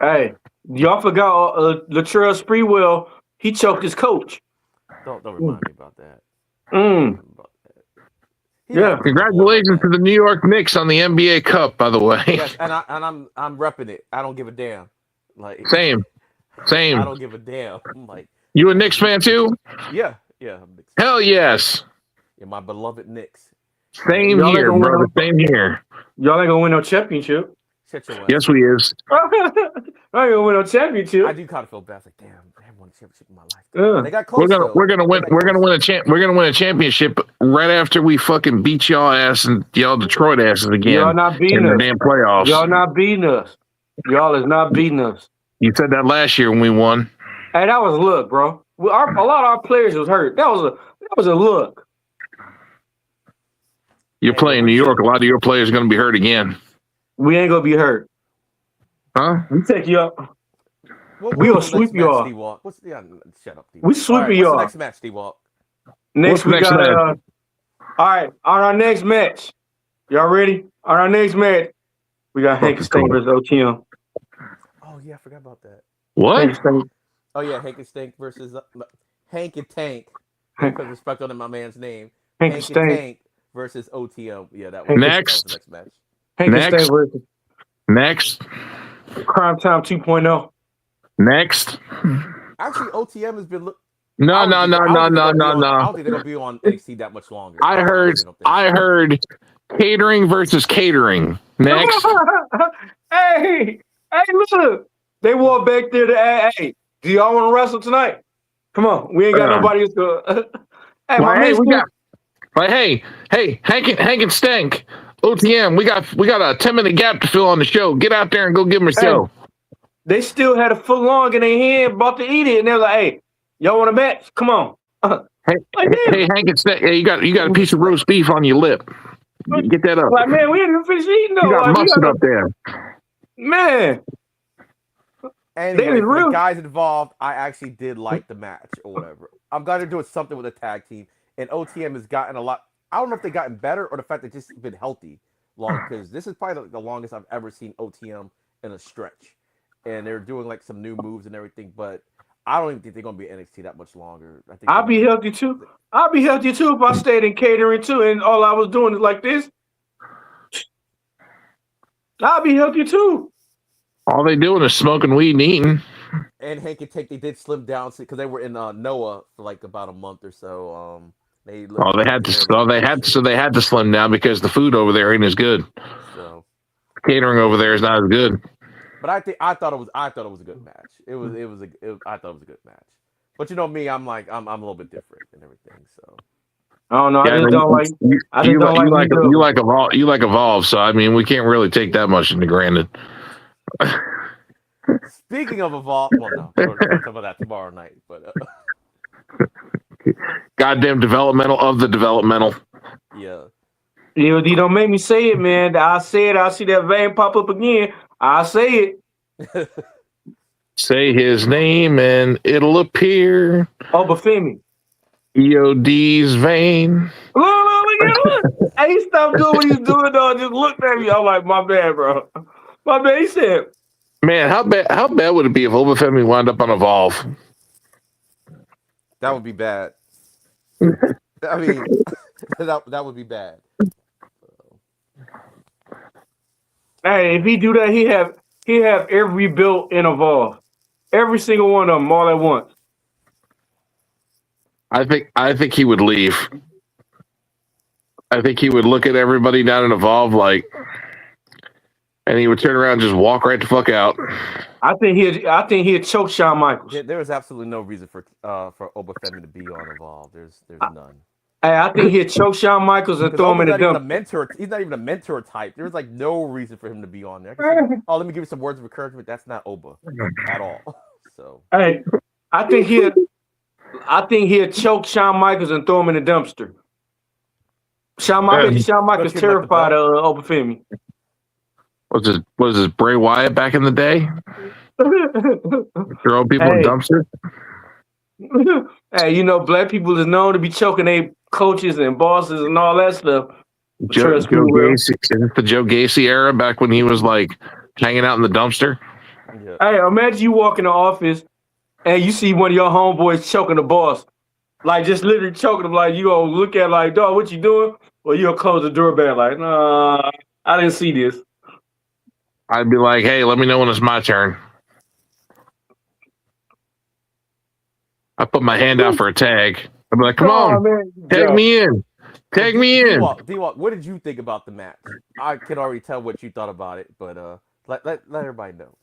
Hey, y'all forgot Latrell Sprewell. He choked his coach. Don't remind me about that. Yeah, congratulations to the New York Knicks on the NBA Cup, by the way. Yes, and I'm repping it. I don't give a damn. Like same. I don't give a damn. I'm like, you a Knicks fan too? Yeah. Hell yes. Yeah, my beloved Knicks. Same here, brother. Same here. Y'all ain't gonna win no championship. Yes, we is. I ain't gonna win no championship. I do kind of feel bad. It's like, damn, I haven't won a championship in my life. They got close. We're gonna win a championship right after we fucking beat y'all ass and y'all Detroit asses again. Y'all not beating us. In the damn playoffs. Y'all not beating us. Y'all is not beating us. You said that last year when we won. Hey, that was luck, bro. A lot of our players was hurt. That was a look. You're playing New York. A lot of your players are going to be hurt again. We ain't gonna be hurt. Huh? We take you up. What, We gonna what's the next sweep you match, off. D-Walk? Shut up, D-Walk. We All sweeping right, you what's the off. next match, D-Walk? Next What's the we next got match? all right, on our next match. Y'all ready? On our next match, we got Hank Fucking Stank cool. versus OTM. Oh yeah, I forgot about that. What? Hank Stank. Oh yeah, Hank and Stank versus Hank and Tank. They put respect on my man's name. Hank Hank and Stank. Tank versus OTM. Yeah, that Hank was Next. the next match. Hank Next. Stank versus Next. Crime Time 2.0. Next. Actually, OTM has been. No. I don't think they're gonna be on NXT that much longer. I heard catering versus catering. Next. hey, look. They walk back there to hey, do y'all want to wrestle tonight? Come on, we ain't got nobody else to. Hey, my man, we got. Like, hey, Hank and Stank, OTM, we got a 10-minute gap to fill on the show. Get out there and go give them a show. They still had a foot long in their hand, about to eat it, and they're like, "Hey, y'all want a match? Come on." Hey, Hank and Stank, hey, you got a piece of roast beef on your lip. Get that up. Like, man, we ain't even finished eating though. You got like, mustard up there. Man. Anyway, for the guys involved, I actually did like the match or whatever. I'm glad they're doing something with a tag team, and OTM has gotten a lot. I don't know if they've gotten better or the fact that they've just been healthy long, because this is probably the longest I've ever seen OTM in a stretch, and they're doing like some new moves and everything. But I don't even think they're gonna be NXT that much longer. I think I'll be healthy too. I'll be healthy too if I stayed in catering too, and all I was doing is like this. I'll be healthy too. All they doing is smoking weed and eating. And Hank and Tank, they did slim down because they were in Noah for like about a month or so. They had to slim down because the food over there ain't as good. So catering over there is not as good. But I thought it was a good match. I thought it was a good match. But you know me, I'm a little bit different and everything. So I don't know. I just don't like. You like Evolve. So I mean, we can't really take that much into granted. Speaking of Evolve, well, no, we'll talk about that tomorrow night. But goddamn developmental of the developmental. Yeah. EOD, don't make me say it, man. I say it. I see that vein pop up again. I say it. Say his name and it'll appear. Oh, Bafemi. EOD's vein. Look. Hey, he stopped doing what he's doing, though. Just looked at me. I'm like, my bad, bro. My bad. He said, man, how bad would it be if Obafemi wound up on Evolve? That would be bad. I mean, that would be bad. Hey, if he do that, he have every build in Evolve. Every single one of them all at once. I think he would leave. I think he would look at everybody down in Evolve and he would turn around and just walk right the fuck out. I think he'd choke Shawn Michaels. There is absolutely no reason for Obafemi to be on Evolve. There's none. Hey, I think he'd choke Shawn Michaels and throw him in the dump. He's not even a mentor type. There's like no reason for him to be on there. Oh, let me give you some words of encouragement. That's not Oba at all. So hey, I think he'd choke Shawn Michaels and throw him in the dumpster. Shawn Michaels terrified of Obafemi. Was this Bray Wyatt back in the day? Throw people in dumpsters? Hey, black people is known to be choking their coaches and bosses and all that stuff. Joe Gacy, the Joe Gacy era back when he was like hanging out in the dumpster. Yeah. Hey, imagine you walk in the office and you see one of your homeboys choking the boss. Like just literally choking him, like you gonna look at like, dog, what you doing? Or you'll close the doorbell like, nah, I didn't see this. I'd be like, hey, let me know when it's my turn. I put my hand out for a tag. I'd be like, come on, man. Tag me in. Tag me in. D-Walk, what did you think about the match? I can already tell what you thought about it, but let everybody know.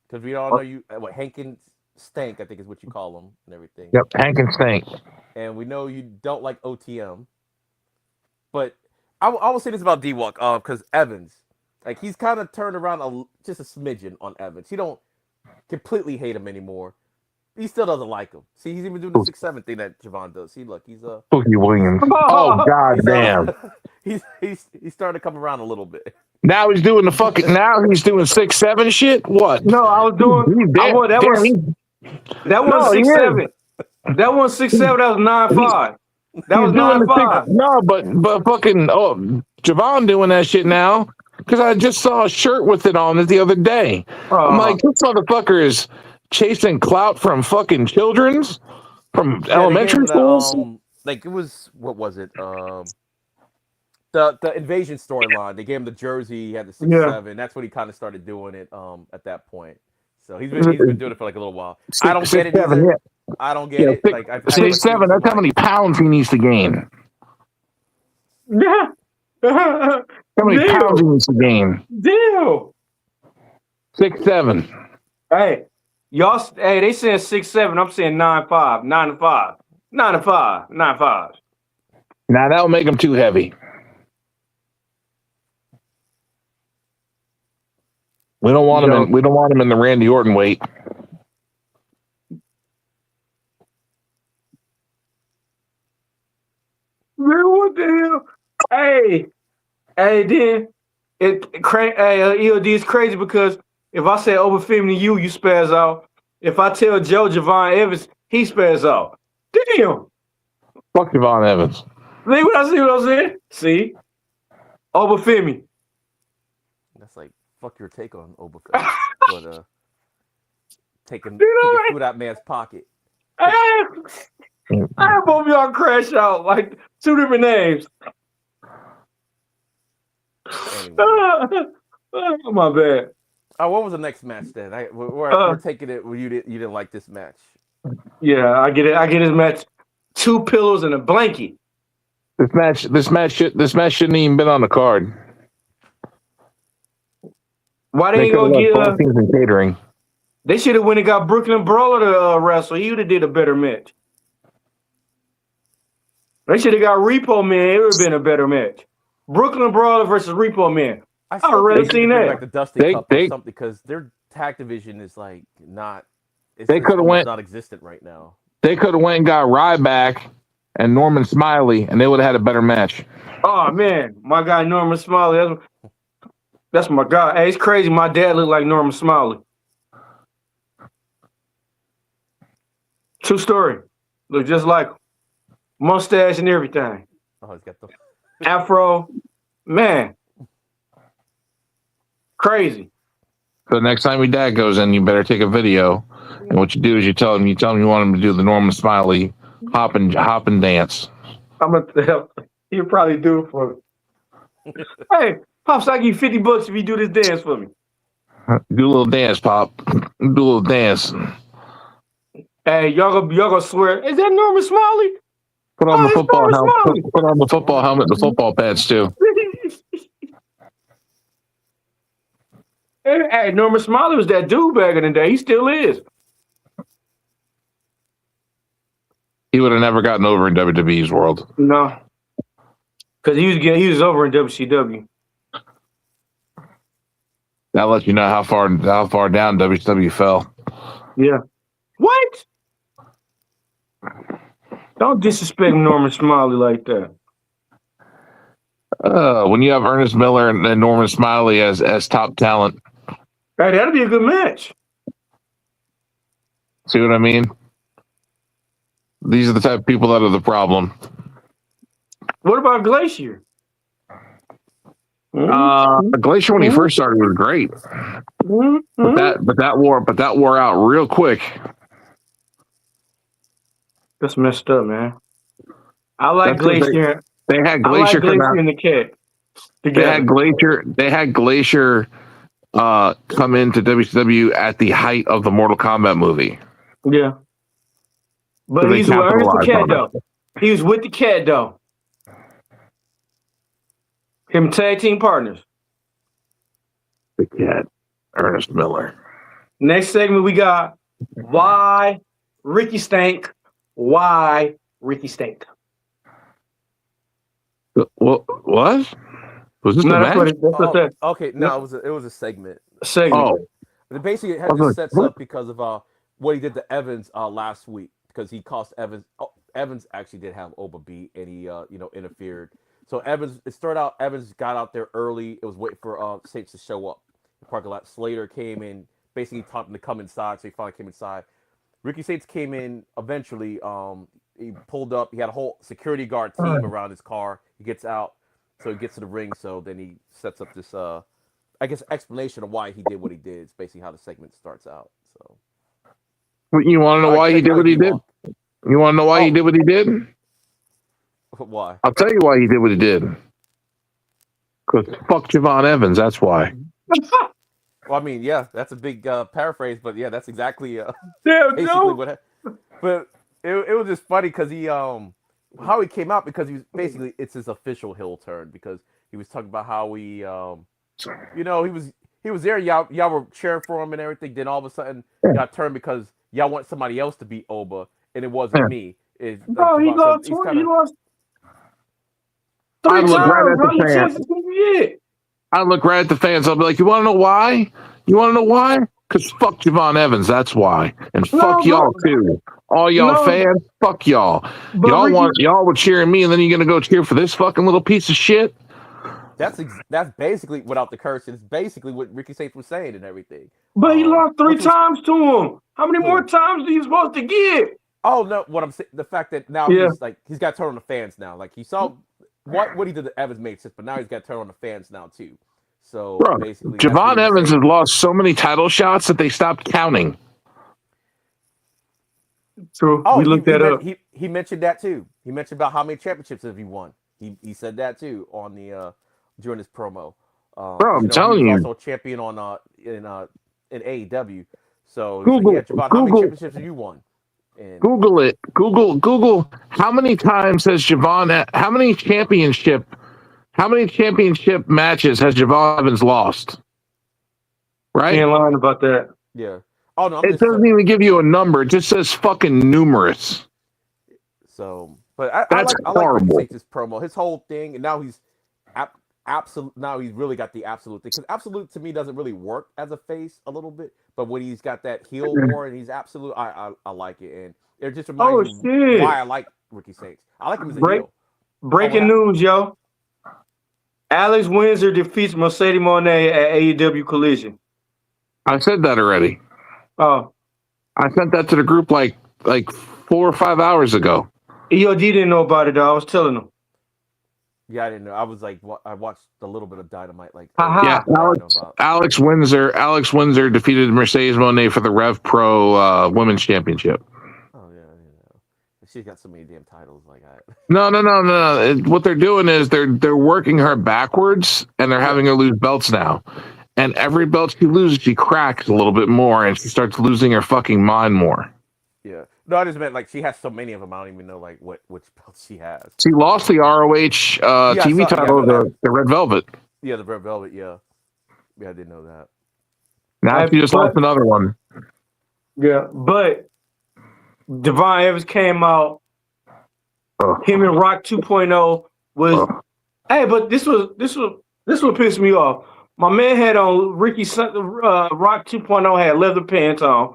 Because we all know you, Hank and Stank, I think is what you call them and everything. Yep, Hank and Stank. And we know you don't like OTM. But I will say this about D-Walk, because Evans, like he's kind of turned around just a smidgen on Evans. He don't completely hate him anymore. He still doesn't like him. See, he's even doing the 6'7" thing that Javon does. See, look, he's Boogie Williams. Oh god damn. He's starting to come around a little bit. Now he's doing the fucking. Now he's doing 6'7" shit. What? No, I was doing. I want that was that No, was he 6'7". That was 6'7". That was 9'5". That was he's doing the 9'5". no, but fucking Javon doing that shit now because I just saw a shirt with it on it the other day. I'm like, this motherfucker is chasing clout from fucking children's from elementary schools. Like it was what was it? The invasion storyline. They gave him the jersey. He had the 6'7". That's when he kind of started doing it. At that point, so he's been doing it for like a little while. I don't get it either. I don't get it. Like 6'7". That's how many pounds he needs to gain. Yeah. How many pounds he needs to gain? Deal. 6'7". Hey, y'all. Hey, they saying 6'7". I'm saying 9'5". 9'5". 9'5". 9'5". Now that will make him too heavy. We don't want him in. We don't want him in the Randy Orton weight. Man, what the hell? Hey, then EOD is crazy because if I say Obafemi to you, you spaz out. If I tell Joe Javon Evans, he spaz out. Damn. Fuck Javon Evans. See what I'm saying? See? Obafemi. That's like fuck your take on Obafemi, but taking food out man's pocket. I have both of y'all crash out like two different names. Anyway. Oh, my bad. What was the next match then? We're taking it. You didn't like this match. Yeah, I get it. I get his match. 2 pillows and a blanket. This match shouldn't even been on the card. Why they ain't gonna get catering? They should have went and got Brooklyn Brawler to wrestle. He would have did a better match. They should have got Repo Man. It would have been a better match. Brooklyn Brawler versus Repo Man. I already seen that. Like the Dusty Cup or something because their tag division is like not. They could have went non-existent right now. They could have went and got Ryback and Norman Smiley, and they would have had a better match. Oh man, my guy Norman Smiley. That's my guy. Hey, it's crazy. My dad looked like Norman Smiley. True story. Look just like him. Mustache and everything. Oh, he's got the afro. Man. Crazy. So next time your dad goes in, you better take a video. And what you do is you tell him you want him to do the Norman Smiley hop and dance. I'm gonna tell he'll probably do it for me. Hey, Pops, I'll give you $50 if you do this dance for me. Do a little dance, Pop. Do a little dance. Hey, y'all gonna swear, is that Norman Smiley? Put on the football helmet. Put on the football helmet and the football pads too. Hey, Norman Smiley was that dude back in the day. He still is. He would have never gotten over in WWE's world. No, because he was over in WCW. That lets you know how far down WCW fell. Yeah. What? Don't disrespect Norman Smiley like that. When you have Ernest Miller and Norman Smiley as top talent. Hey, that'd be a good match. See what I mean? These are the type of people that are the problem. What about Glacier? Glacier when he first started was great, but that wore out real quick. That's messed up, man. I like Glacier. They had Glacier in the Cat. They had Glacier come into WCW at the height of the Mortal Kombat movie. Yeah. But So he's with the Cat, though. He was with the Cat, though. Him tag team partners. The Cat, Ernest Miller. Next segment, we got Why Ricky Stank. Why Ricky Stank. What? Was this the match? Okay, no, it was a segment. Oh. But basically, it sets up because of what he did to Evans last week because he cost Evans. Evans actually did have Oba beat, and he interfered. So Evans, it started out. Evans got out there early. It was waiting for Saints to show up. The parking lot. Slater came in, basically taught him to come inside. So he finally came inside. Ricky Saints came in eventually. He pulled up. He had a whole security guard team around his car. He gets out, so he gets to the ring. So then he sets up this, I guess, explanation of why he did what he did. It's basically how the segment starts out. So You want to know why he did what he did? You want to know why he did what he did? Why? I'll tell you why he did what he did. Because fuck Javon Evans. That's why. Well, I mean, yeah, that's a big paraphrase, but yeah, that's exactly Damn, what. But it was just funny because he how he came out, because he was basically, it's his official heel turn, because he was talking about how he he was there, y'all were cheering for him and everything. Then all of a sudden y'all turned because y'all want somebody else to beat Oba, and it wasn't me. Bro, he lost 20. He lost 3 I look times. right at How many the fans. chances can you get? I look right at the fans. I'll be like, you want to know why? You want to know why? Because fuck Javon Evans. That's why. And fuck y'all too. All y'all fans, fuck y'all. Y'all were cheering me, and then you're gonna go cheer for this fucking little piece of shit. That's basically, without the curse, it's basically what Ricky Saints was saying and everything. But he lost 3 times to him. How many more times are you supposed to get? Oh no, what I'm saying, the fact that now he's got to turn on the fans now. Like, he saw what he did to Evans made sense, but now he's got to turn on the fans now too. So basically, Javon Evans has lost so many title shots that they stopped counting. True. We looked that up. He mentioned that too. He mentioned about how many championships have he won. He said that too on the during his promo. I'm telling you, he was also a champion on in AEW. So Javon, how many championships have you won? And Google it. Google. How many times has Javon? How many championship matches has Javon Evans lost? Right? Can't lie about that. Yeah. Oh no, it doesn't even give you a number. It just says fucking numerous. So, but I like Ricky Saints' promo, his whole thing, and now he's absolute. Now he's really got the absolute thing, because absolute to me doesn't really work as a face a little bit, but when he's got that heel war and he's absolute, I like it, and it just reminds me why I like Ricky Saints. I like him as a heel. Breaking news, yo! Alex Windsor defeats Mercedes Moné at AEW Collision. I said that already. Oh, I sent that to the group like 4 or 5 hours ago. EOD didn't know about it though. I was telling him. Yeah, I didn't know. I was like, I watched a little bit of Dynamite. Like, Alex Windsor defeated Mercedes Moné for the Rev Pro Women's Championship. Oh yeah, she's got so many damn titles. Like, No. What they're doing is they're working her backwards, and they're having her lose belts now. And every belt she loses, she cracks a little bit more, and she starts losing her fucking mind more. Yeah. No, I just meant, like, she has so many of them. I don't even know like which belts she has. She lost the ROH TV title, the Red Velvet. Yeah, the Red Velvet. Yeah, I didn't know that. Now she just lost another one. Yeah, but Javon Evans came out. Him and Rock 2.0 was. Hey, but this what pissed me off. My man had on Rock 2.0 had leather pants on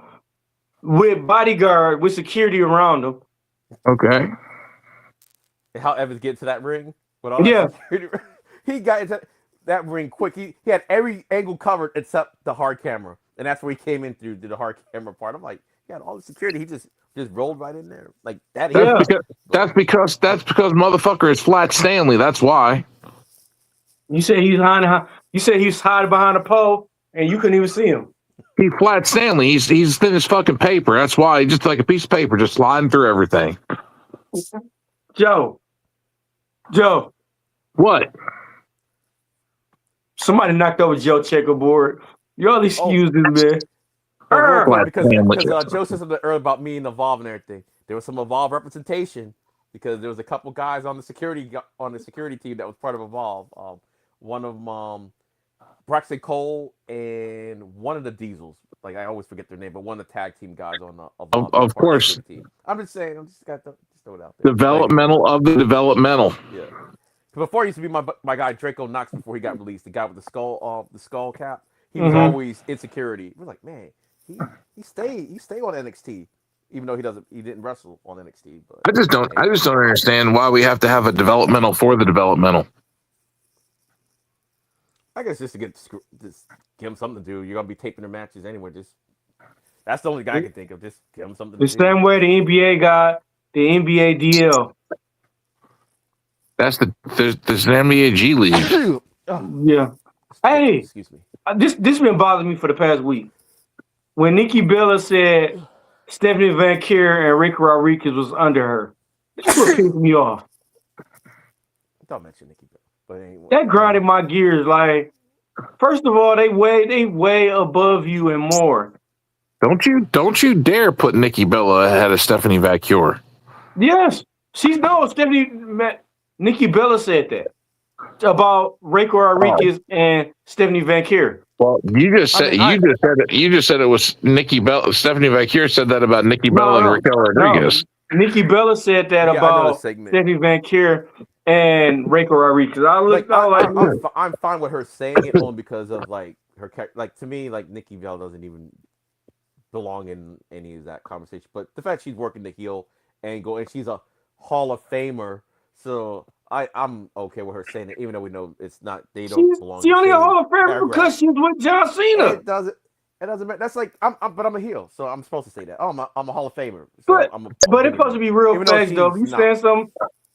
with bodyguard with security around him. Okay. How Evans get to that ring? With all that security, he got into that ring quick. He had every angle covered except the hard camera, and that's where he came in through the hard camera part. I'm like, he had all the security. He just rolled right in there like that. That's because motherfucker is Flat Stanley. That's why. You said he's hiding. You said he's hiding behind a pole, and you couldn't even see him. He's Flat Stanley. He's thin as fucking paper. That's why he's just like a piece of paper, just sliding through everything. Joe. What? Somebody knocked over Joe checkerboard. Y'all excuses, man. Because Joe said something earlier about me and Evolve and everything. There was some Evolve representation because there was a couple guys on the security team that was part of Evolve. One of them, Braxton Cole, and one of the Diesels. Like, I always forget their name, but one of the tag team guys on the Evolve. Of course. Team. I'm just saying. I'm just got to throw it out there. Developmental of the developmental. Yeah. Before, he used to be my guy Draco Knox before he got released. The guy with the skull cap. He was always insecurity. We're like, man, he stayed on NXT. even though he didn't wrestle on NXT. But I just don't understand why we have to have a developmental for the developmental. I guess just to just give him something to do. You're gonna be taping their matches anyway. Just that's the only guy I can think of. Just give him something The to do. same way the NBA got the NBA DL. There's an NBA G League. Yeah. Hey, Excuse me. this been bothering me for the past week. When Nikki Bella said Stephanie Van Kier and Rico Rodriguez was under her, that's what pissed me off. Don't mention Nikki Bella, but anyway, That grinded my gears. Like, first of all, they way above you and more. Don't you dare put Nikki Bella ahead of Stephanie Van. Yes, Nikki Bella said that about Rico Rodriguez and Stephanie Van Kier. Well, you just said it was Stephanie Van said that about Nikki Bella and Raquel Rodriguez. No. Nikki Bella said that about Stephanie Van Kier and Rico Rodriguez. I'm fine with her saying it only because of like her like to me like Nikki Bella doesn't even belong in any of that conversation. But the fact she's working the heel angle and she's a Hall of Famer, so I'm okay with her saying it, even though we know it's not. They don't belong. She's only a Hall of Famer because she's with John Cena. It doesn't matter. That's like but I'm a heel, so I'm supposed to say that. Oh, I'm a Hall of Famer. So but it's supposed to be real facts, though. If you saying something,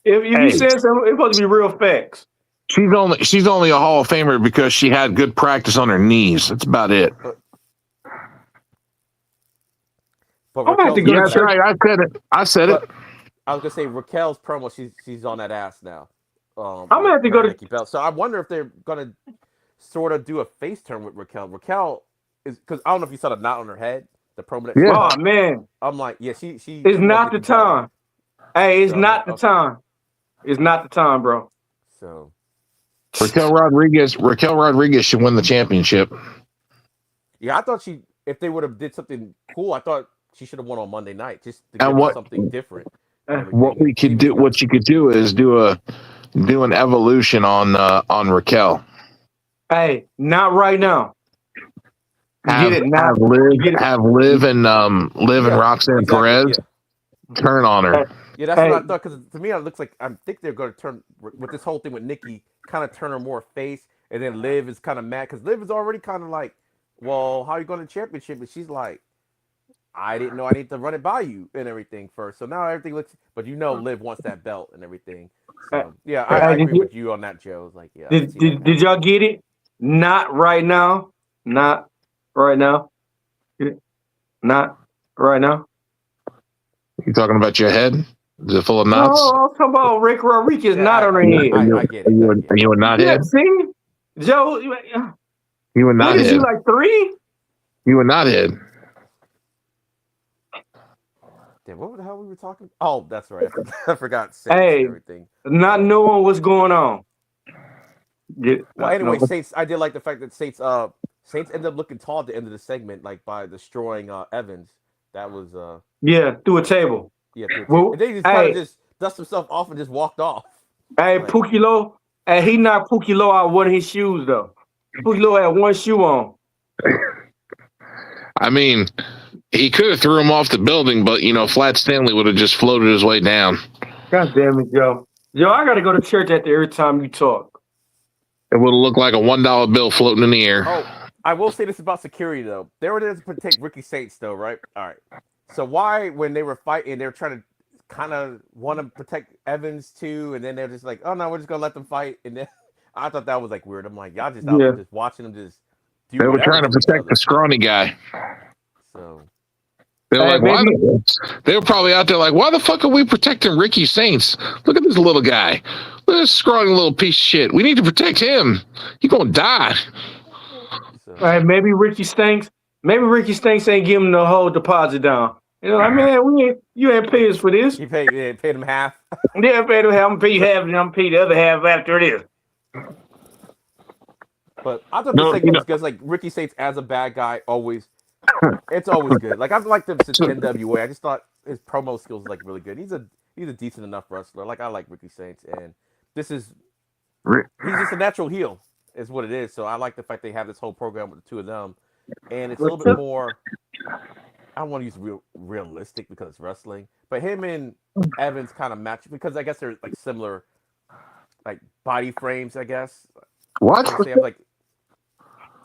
if you saying something, it's supposed to be real facts. She's only a Hall of Famer because she had good practice on her knees. That's about it. But I'm gonna have to go to church. Right, I said it. I was gonna say Raquel's promo. She's on that ass now. I'm gonna have to go to Nikki Bella. So I wonder if they're gonna sort of do a face turn with Raquel. Raquel is because I don't know if you saw the knot on her head. The promo. That Oh man, I'm like, yeah, she. It's not the time. Hey, it's not the time. It's not the time, bro. So Raquel Rodriguez should win the championship. Yeah, I thought if they would have did something cool, I thought she should have won on Monday night just to do something different. What you could do is do an evolution on Raquel. Hey, not right now. Have Liv and Roxanne Perez turn on her. Yeah, that's what I thought. Because to me, it looks like I think they're going to turn with this whole thing with Nikki, kind of turn her more face, and then Liv is kind of mad because Liv is already kind of like, well, how are you going to championship? And she's like, I didn't know I need to run it by you and everything first. So now everything looks, but Liv wants that belt and everything. So yeah, I agree with you on that, Joe. It's like, yeah. Did y'all get it? Not right now. Not right now. Not right now. You talking about your head? Is it full of knots? No, I'm talking about Rick Rodriguez not on her head. I get it. Are you a knothead? Yeah, see? Joe, you a knothead. What is you, like 3? You a knothead. Damn, what the hell we were talking? Oh, that's right. I forgot. Hey, and everything. Not knowing what's going on. Well, anyway, Saints. I did like the fact that Saints ended up looking tall at the end of the segment, like by destroying Evans. That was through a table. Yeah, and they just kind of just dust himself off and just walked off. Hey, like, Pookie Low, he knocked Pookie Low out one of his shoes though. Pookie Low had one shoe on. I mean, he could have threw him off the building, but Flat Stanley would have just floated his way down. God damn it, Joe. Joe, I gotta go to church after every time you talk. It would have looked like a $1 bill floating in the air. Oh, I will say this about security though. They were there to protect Ricky Saints though, right? All right. So why, when they were fighting, they were trying to kind of want to protect Evans too, and then they're just like, oh no, we're just gonna let them fight. And then I thought that was like weird. I'm like, y'all just out there just watching them just do. They were trying to protect the scrawny guy. So they were like, they were probably out there like, why the fuck are we protecting Ricky Saints? Look at this little guy. Look at this scrawny little piece of shit. We need to protect him. He's gonna die. So. All right, maybe Ricky Stanks ain't giving the whole deposit down. Like, man, you ain't pay us for this. You paid him half. Yeah, paid him half. I'm gonna pay you half, and I'm gonna pay the other half after it is. But I thought the segment was good. Like Ricky Saints as a bad guy, it's always good. Like I've liked him since NWA. I just thought his promo skills was like really good. He's a decent enough wrestler. Like I like Ricky Saints, and he's just a natural heel, is what it is. So I like the fact they have this whole program with the two of them, and it's a little bit more. I don't want to use realistic because it's wrestling, but him and Evans kind of match because I guess they're like similar, like body frames. I guess What? like say I'm like,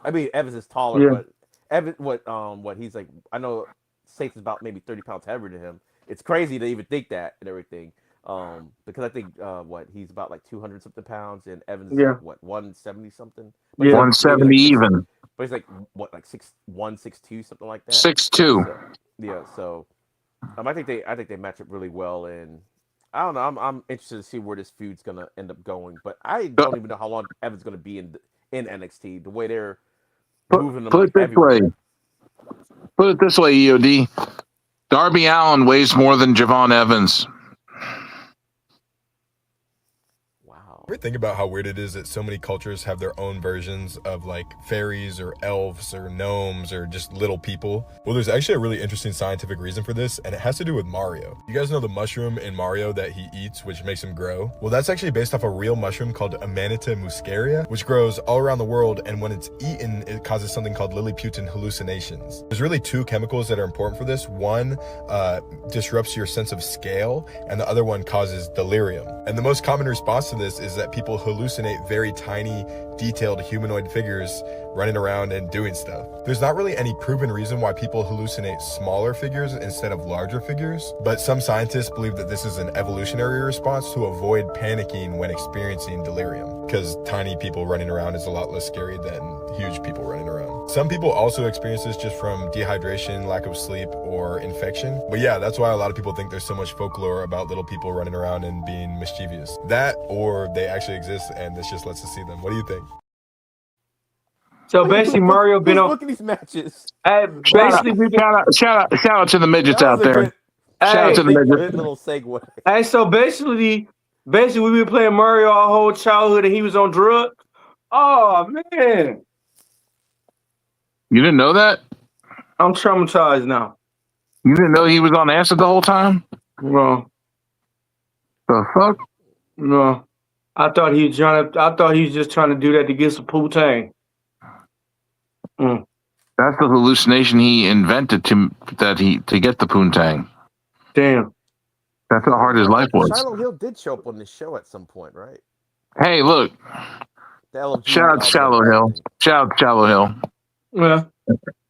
I mean Evans is taller, Yeah. but what he's like. I know Safe is about maybe 30 pounds heavier than him. It's crazy to even think that and everything. Because I think what he's about like 200 something pounds, and Evans is Yeah. like what 170 something. But he's Yeah. like maybe 170 like six, even. but he's like what like 6'1", 6'2", something like that. 6'2". So yeah, so I think they match up really well, and I don't know. I'm interested to see where this feud's gonna end up going, but I don't even know how long Evan's gonna be in NXT. The way they're moving them Put like it this way. everywhere. Put it this way, EOD. Darby Allin weighs more than Javon Evans. Wow. Ever think about how weird it is that so many cultures have their own versions of like fairies or elves or gnomes or just little people? Well, there's actually a really interesting scientific reason for this, and it has to do with Mario. You guys know the mushroom in Mario that he eats, which makes him grow? Well, that's actually based off a real mushroom called Amanita muscaria, which grows all around the world, and when it's eaten, it causes something called Lilliputian hallucinations. There's really two chemicals that are important for this. One disrupts your sense of scale, and the other one causes delirium. And the most common response to this is that people hallucinate very tiny, detailed humanoid figures running around and doing stuff. There's not really any proven reason why people hallucinate smaller figures instead of larger figures, but some scientists believe that this is an evolutionary response to avoid panicking when experiencing delirium, because tiny people running around is a lot less scary than huge people running around. Some people also experience this just from dehydration, lack of sleep, or infection. But yeah, that's why a lot of people think there's so much folklore about little people running around and being mischievous. That, or they actually exist and this just lets us see them. What do you think? So basically, Mario been Who's on. booking these matches? Basically, we've been. Shout out to the midgets That out was a there. good, Shout out to the good midgets. little segue. Hey, so basically, we've been playing Mario our whole childhood, and he was on drugs. Oh man, You didn't know that? I'm traumatized now. You didn't know he was on acid the whole time? No, The fuck? no. I thought he was just trying to do that to get some Wu-Tang. That's the hallucination he invented to get the poontang. Damn. That's how hard his life was. Shiloh Hill did show up on this show at some point, right? Hey, look. The LFG, Shout out to Shallow Hill. Shout out to Shallow Hill. Yeah.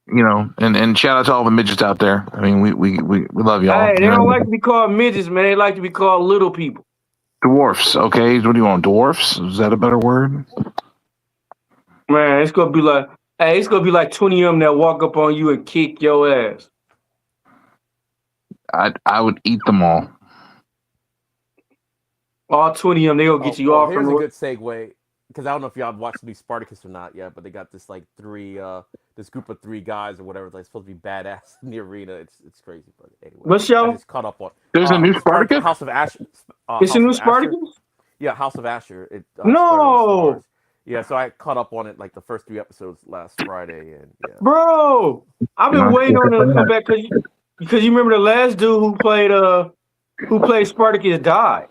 You know, and shout out to all the midgets out there. I mean, we love y'all. Hey, they don't like to be called midgets, man. They like to be called little people. Dwarfs, okay? What do you want? Dwarfs? Is that a better word? Man, it's gonna be like 20 of them that walk up on you and kick your ass. I would eat them all. All 20 of them, they gonna get you off Here's from a the good segue, because I don't know if y'all watched the Spartacus or not yet, but they got this like this group of 3 guys or whatever, like supposed to be badass in the arena. It's crazy, but anyway. What show? I just caught up on. There's a new Spartacus? House of Asher. It's a new Spartacus? Yeah, House of Asher. It No! started on Starz. Yeah, so I caught up on it like the first 3 episodes last Friday, and yeah. Bro, I've been waiting on them to come back because you remember the last dude who played Spartacus died.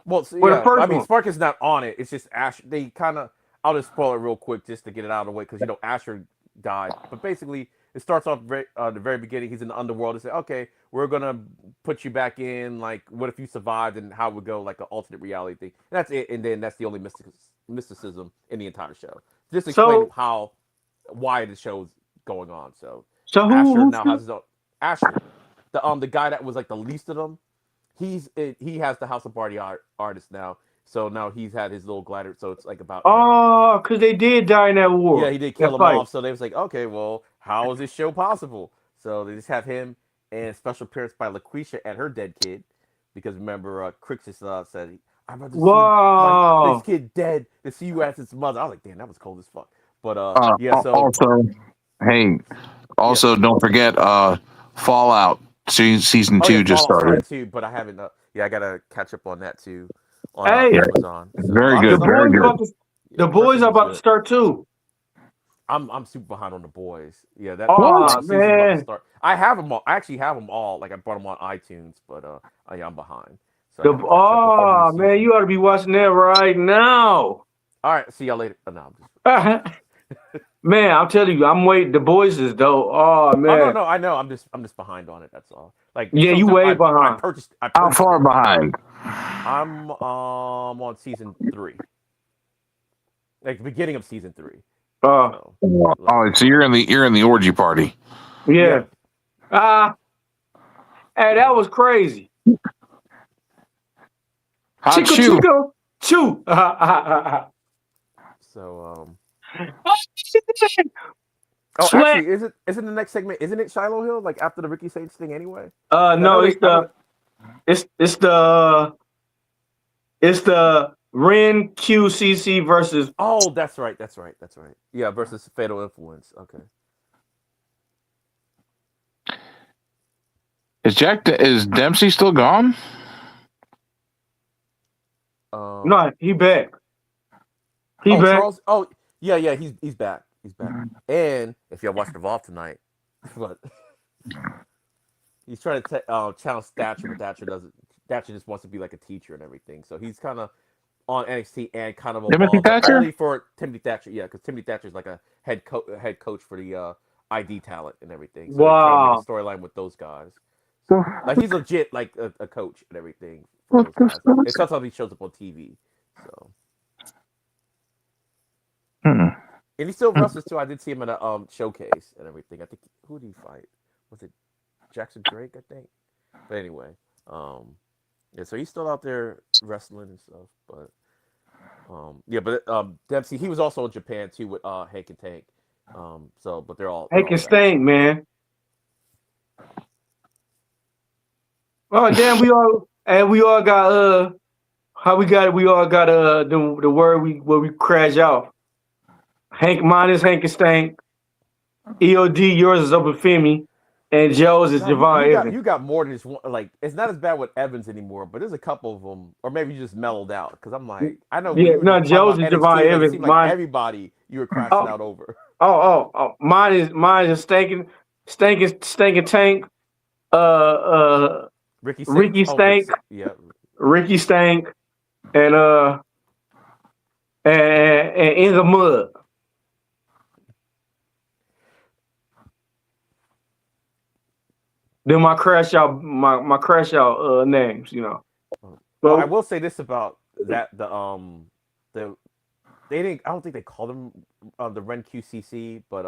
Well, so, Well, the yeah, first I mean, one. Spark is not on it. It's just Asher. They kind of. I'll just spoil it real quick just to get it out of the way, because Asher died. But basically, it starts off the very beginning. He's in the underworld. They say, "Okay, we're gonna put you back in. Like, what if you survived, and how it would go, like an alternate reality thing." And that's it. And then that's the only mysticism in the entire show. Just explain why the show's going on. So Asher now has his own. Asher, the guy that was like the least of them. He has the House of Barty artist now, so now he's had his little glider. So it's like about because they did die in that war. yeah, he did kill him off. So they was like, okay, well, how is this show possible? So they just have him and special appearance by LaQuisha and her dead kid, because remember, Crixus said, "I'm about to see this kid dead to see you as its mother." I was like, damn, that was cold as fuck. But yeah, so also don't forget Fallout. Season 2 just started. Too, but I haven't. I gotta catch up on that too. On Hey, Amazon. So, very good. Very good. The boys are about to start too. I'm super behind on the boys. Yeah, that season's about to man. start. I have them all. I actually have them all. Like I bought them on iTunes, but yeah, I'm behind. So man, you ought to be watching that right now. All right, see y'all later. No, I'm just... Man, I'm telling you, I'm waiting. The boys is dope. Oh Oh man, no, I know. I'm just behind on it. That's all. Like yeah, you sometimes way I behind. purchased How far it. behind? I'm on season 3, like the beginning of season 3. Uh, So like Oh, so you're in the orgy party. yeah. yeah. Hey, that was crazy. Hot Chico, shoe. Chico, chew. So oh, Sweat. actually, isn't the next segment? Isn't it Shiloh Hill? Like after the Ricky Saints thing, anyway? I No, know they. I know. it's the Ren QCC versus. Oh, that's right. That's right. That's right. Yeah, versus Fatal Influence. Okay. Is Dempsey still gone? Um. No, he back. He Oh, back. Charles. Oh, yeah. He's back. He's back. And if y'all watched Evolve tonight, but he's trying to challenge Thatcher, but Thatcher doesn't. Thatcher just wants to be like a teacher and everything. So he's kind of on NXT and kind of Timothy evolved, but Thatcher? only for Timothy Thatcher. Yeah, because Timothy Thatcher is like a head coach for the ID talent and everything. So they're trying to make Wow. a storyline with those guys. The Like he's legit like a coach and everything for What those the guys. fuck? And sometimes he shows up on TV. So Hmm. and he still wrestles too. I did see him in a showcase and everything. I think who did he fight? Was it Jackson Drake? I think. But anyway, yeah. So he's still out there wrestling and stuff. But yeah. But Dempsey, he was also in Japan too with Hank and Tank. So but they're all Hank and back. Stank, man. Oh damn, we all got we all got the word where we crash out. Mine is Hank and Stank. EOD, yours is Open Femi, and Joe's is No, Javon Evans. you got more than just one. Like it's not as bad with Evans anymore, but there's a couple of them, or maybe you just mellowed out. Because I'm like, I know when Yeah, you were no, just talking Joe's about is NXT, Javon like it Evans. seemed like everybody you were crashing Oh, out over. mine is stinking tank. Ricky Saints. Ricky Oh, Ricky. Stank, Yeah. Ricky Stank, and and in the mud. Then my crash out names, you know. Well, I But will say this about that the they didn't. I don't think they called them the Ren QCC, but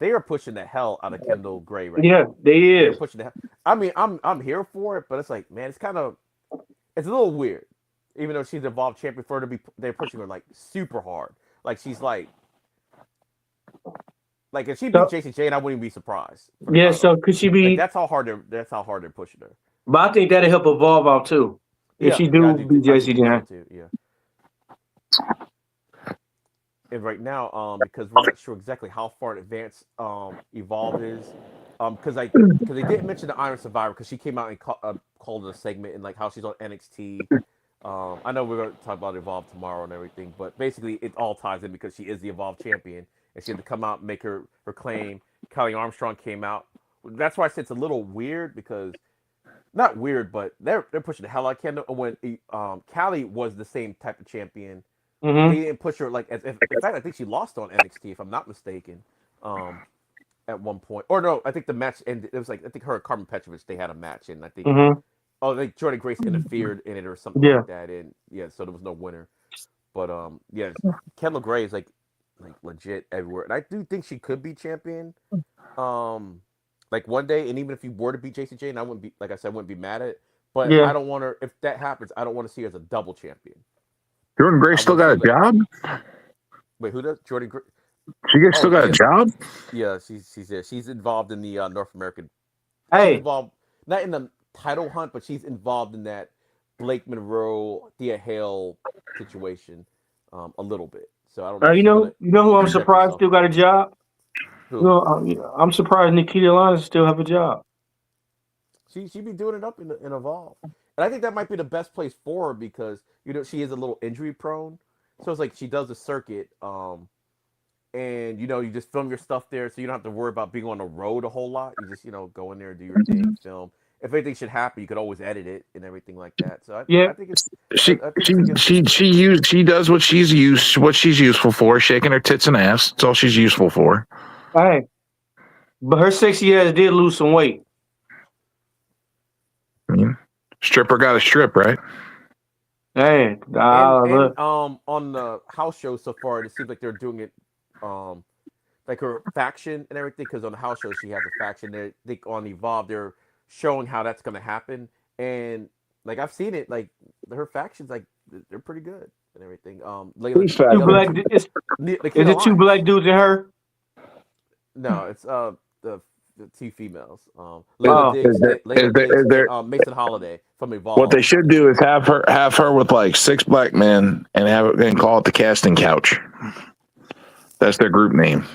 they are pushing the hell out of Kendall Gray right yeah, now. they They're is. pushing the hell. I mean, I'm here for it, but it's like, man, it's a little weird. Even though she's evolved champion, for her to be, they're pushing her like super hard. Like she's like if she beat So Jason Jane, I wouldn't even be surprised for the yeah, title. so could she Like be? that's how hard they're pushing her. But I think that'll help evolve out too. If she Yeah, do be I do JC think so Jan. too. Yeah. And right now, because we're not sure exactly how far in advance Evolve is, because they didn't mention the Iron Survivor because she came out and called it a segment and like how she's on NXT. I know we're going to talk about Evolve tomorrow and everything, but basically it all ties in because she is the Evolve champion and she had to come out and make her claim. Kelly Armstrong came out. That's why I said it's a little weird because not weird, but they're pushing the hell out of Kendall. When Callie was the same type of champion, they Mm-hmm. didn't push her like as if. In fact, I think she lost on NXT if I'm not mistaken. At one point, or no, I think the match ended. It was like I think her and Carmen Petrovich they had a match, and I think Mm-hmm. I think Jordan Grace interfered in it or something Yeah. like that, and yeah, so there was no winner. But yeah, Kendall Gray is like legit everywhere, and I do think she could be champion. Like one day, and even if you were to beat Jason Jane, I wouldn't be like I said, I wouldn't be mad at it. But I Yeah. don't want her. If that happens, I don't want to see her as a double champion. Jordan Gray I still want to got a see like job? wait, who does Jordan Gray? She still Oh got a yeah, job? yeah. She's there. She's involved in the North American. She's Hey, involved not in the title hunt, but she's involved in that Blake Monroe, Thea Hale situation a little bit. So I don't know if she's gonna you know who I'm interject surprised herself still got a into it. job. Who? I'm surprised Nikita Lyons still have a job. She be doing it up in Evolve, and I think that might be the best place for her because she is a little injury prone. So it's like she does a circuit, and you just film your stuff there, so you don't have to worry about being on the road a whole lot. You just go in there, do your thing, film, if anything should happen, you could always edit it and everything like that. So Yeah. I think it's She I think she it's a good she system. she does what she's useful for, shaking her tits and ass. That's all she's useful for. Hey, but her sexy ass did lose some weight. I mean, stripper got a strip, right? Hey, And look. on the house show so far, it seems like they're doing it um like her faction and everything. Because on the house show, she has a faction. They think on Evolve, they're showing how that's gonna happen. And like I've seen it, like her factions, like they're pretty good and everything. Layla, Who's Two the other faction? black. two, the Is Keto it two Lines. black dudes and her? No, it's the two females. Layla Oh, Is Diggs, there is and there Mason Holiday from what Evolve. they should do is have her with like 6 black men and have it and call it the casting couch. That's their group name.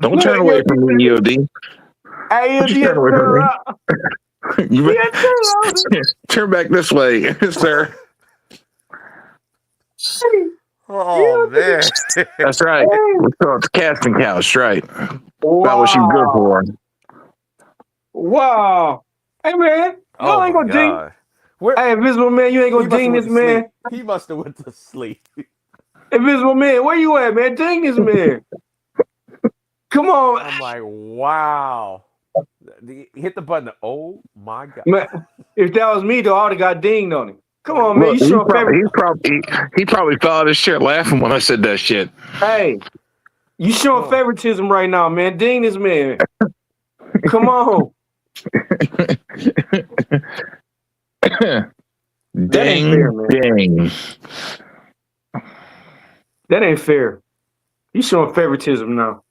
Don't look, turn yo, away from me, EOD. hey, Don't yo, you you had turn to away turn from me. around. You You had to turn around. turn back this way, sir. Hey, Oh you man. That's right. hey. We call it the casting couch, right? About what she's good Wow. for. Wow. Hey, man, Oh y'all ain't my gonna ding. god. Where Hey, Invisible Man, you ain't he gonna must ding have went this to sleep. man. He must have went to sleep. Invisible Man, where you at, man? Ding this man. Come on. I'm like, wow. He hit the button. Oh my god. Man, if that was me, though, I would have got dinged on him. Come on, man. Look, You showing favor. he probably fell out of his chair laughing when I said that shit. Hey, you showing Oh. favoritism right now, man. Ding this man. Come on. That ain't fair, Ding, man. ding. That ain't fair. You showing favoritism now.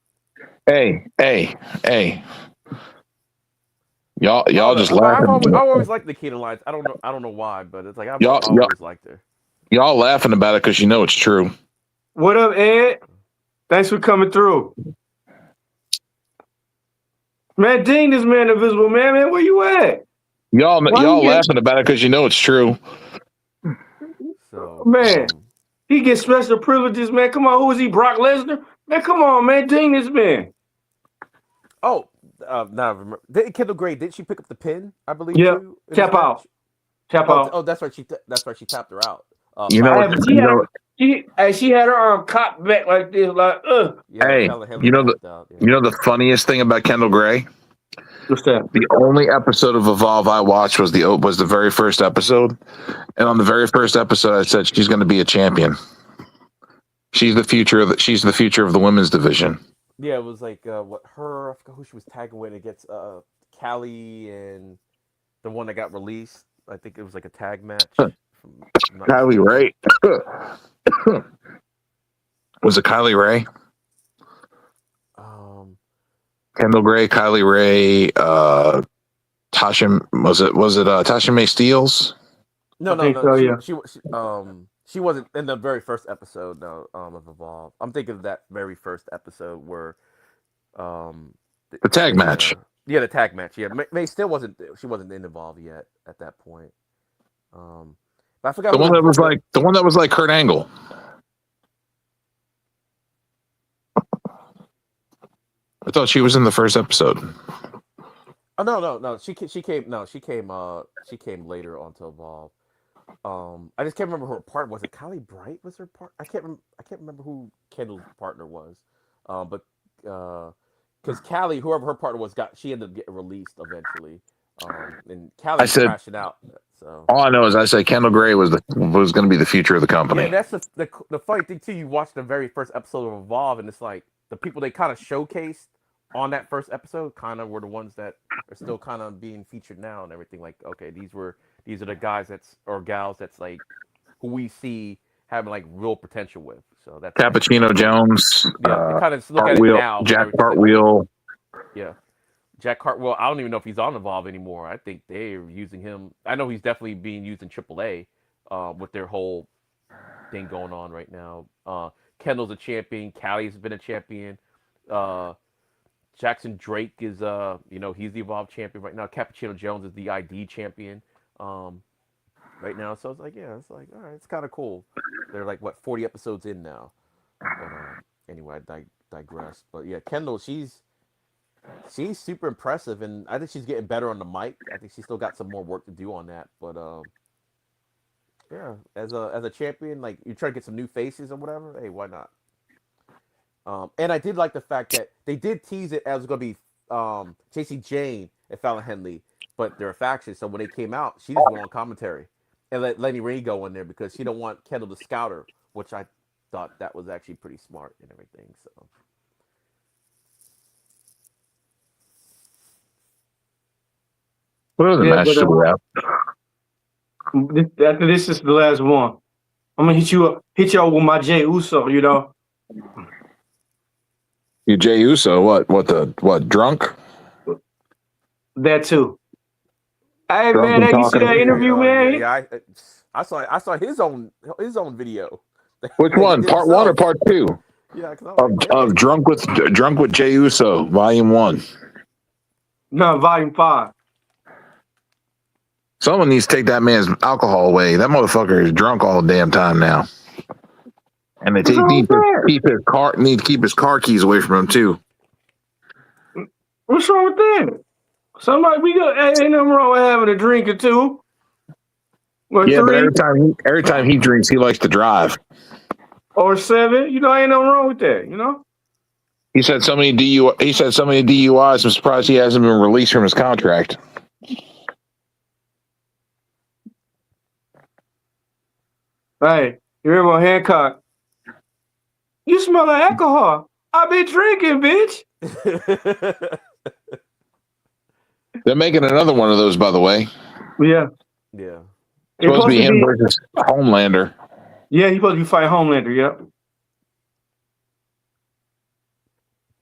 Hey. Y'all just I've laughing. always liked the Keto Lines. I don't know why, but it's like I've Y'all, y'all, always liked her. y'all laughing about it because you know it's true. What up, Ed? Thanks for coming through. Man, ding this man, Invisible Man. Man, where you at? Why he Y'all get, laughing about it because you know it's true. So man, he gets special privileges, man. Come on, who is he, Brock Lesnar? Man, come on, man. Ding this man. oh, now I remember. Did Kendall Gray, did she pick up the pin, I believe, Yep. too, in this Tap out. match? Tap out. That's right. That's right. She tapped her out. You know, Hey, Fallon but Henley. she had her arm cocked back like this, like, Yeah, hey, Fallon Henley tapped out. Yeah. you know the funniest thing about Kendall Gray? What's that? The only episode of Evolve I watched was the very first episode, and on the very first episode, I said she's going to be a champion. She's the future of the women's division. Yeah, it was like what her. I forgot who she was tagging with against Callie and the one that got released. I think it was like a tag match. If I'm not Kylie mistaken. Ray. Was it Kylie Ray? Um, Kendall Gray, Kylie Ray, Tasha was it Tasha May Steeles? no, I think no. so, yeah. She wasn't in the very first episode. No, of Evolve. I'm thinking of that very first episode where The tag match. yeah, the tag match. Yeah, May still wasn't. She wasn't in Evolve yet at that point. But I forgot The who one that was like Kurt Angle. I thought she was in the first episode. Oh no. She came. No, she came. She came later onto Evolve. I just can't remember her part. Was it Kylie Bright? Was her part? I can't remember who Kendall's partner was. But because Callie, whoever her partner was, she ended up getting released eventually. And Callie I was said crashing out. So all I know is I said Kendall Gray was going to be the future of the yeah, company. that's the funny thing too. You watch the very first episode of Evolve, and it's like the people they kind of showcased on that first episode kind of were the ones that are still kind of being featured now and everything. Like, okay, these are the guys or gals that's like who we see having like real potential with. So that's nice. Cappuccino Jones, Yeah, they kind of look at it now when Jack everything's like, Cartwheel. yeah, Jack Cartwell. I don't even know if he's on Evolve anymore. I think they're using him. I know he's definitely being used in AAA with their whole thing going on right now. Kendall's a champion. Callie's been a champion. Jackson Drake is he's the Evolve champion right now. Cappuccino Jones is the ID champion right now. So it's like, yeah, it's like, all right, it's kind of cool. They're like 40 episodes in now. But anyway, I digress. But yeah, Kendall, she's She's super impressive, and I think she's getting better on the mic. I think she's still got some more work to do on that, but yeah, as a champion, like you try to get some new faces or whatever. Hey, why not? And I did like the fact that they did tease it as going to be Chasey Jane and Fallon Henley, but they're a faction. So when they came out, she just went on commentary and let Lenny Ray go in there because she don't want Kendall to scout her, which I thought that was actually pretty smart and everything. So. What other Yeah, match but do we have? after this is the last one. I'm gonna hit y'all with my Jay Uso. You know. You Jey Uso, what, drunk? That too. Hey Drunk man, and you see talking? that interview, man? Yeah. I saw his own video. Which that he one? did Part 1 or himself. part 2? Yeah, because I'm like, Of Drunk with Jey Uso, Volume 1. No, Volume 5. Someone needs to take that man's alcohol away. That motherfucker is drunk all the damn time now. And they What's wrong with that? need to keep his car keys away from him too. What's wrong with that? Somebody, ain't nothing wrong with having a drink or two. Or Yeah, but 3 every time he drinks, he likes to drive. or 7. You know, ain't nothing wrong with that, you know? He said so many DUIs. I'm surprised he hasn't been released from his contract. Hey, you remember Hancock? You smell like alcohol. I been drinking, bitch. They're making another one of those, by the way. Yeah. yeah. It's Supposed to be him versus Homelander. Yeah, he's supposed to be fighting Homelander, yep.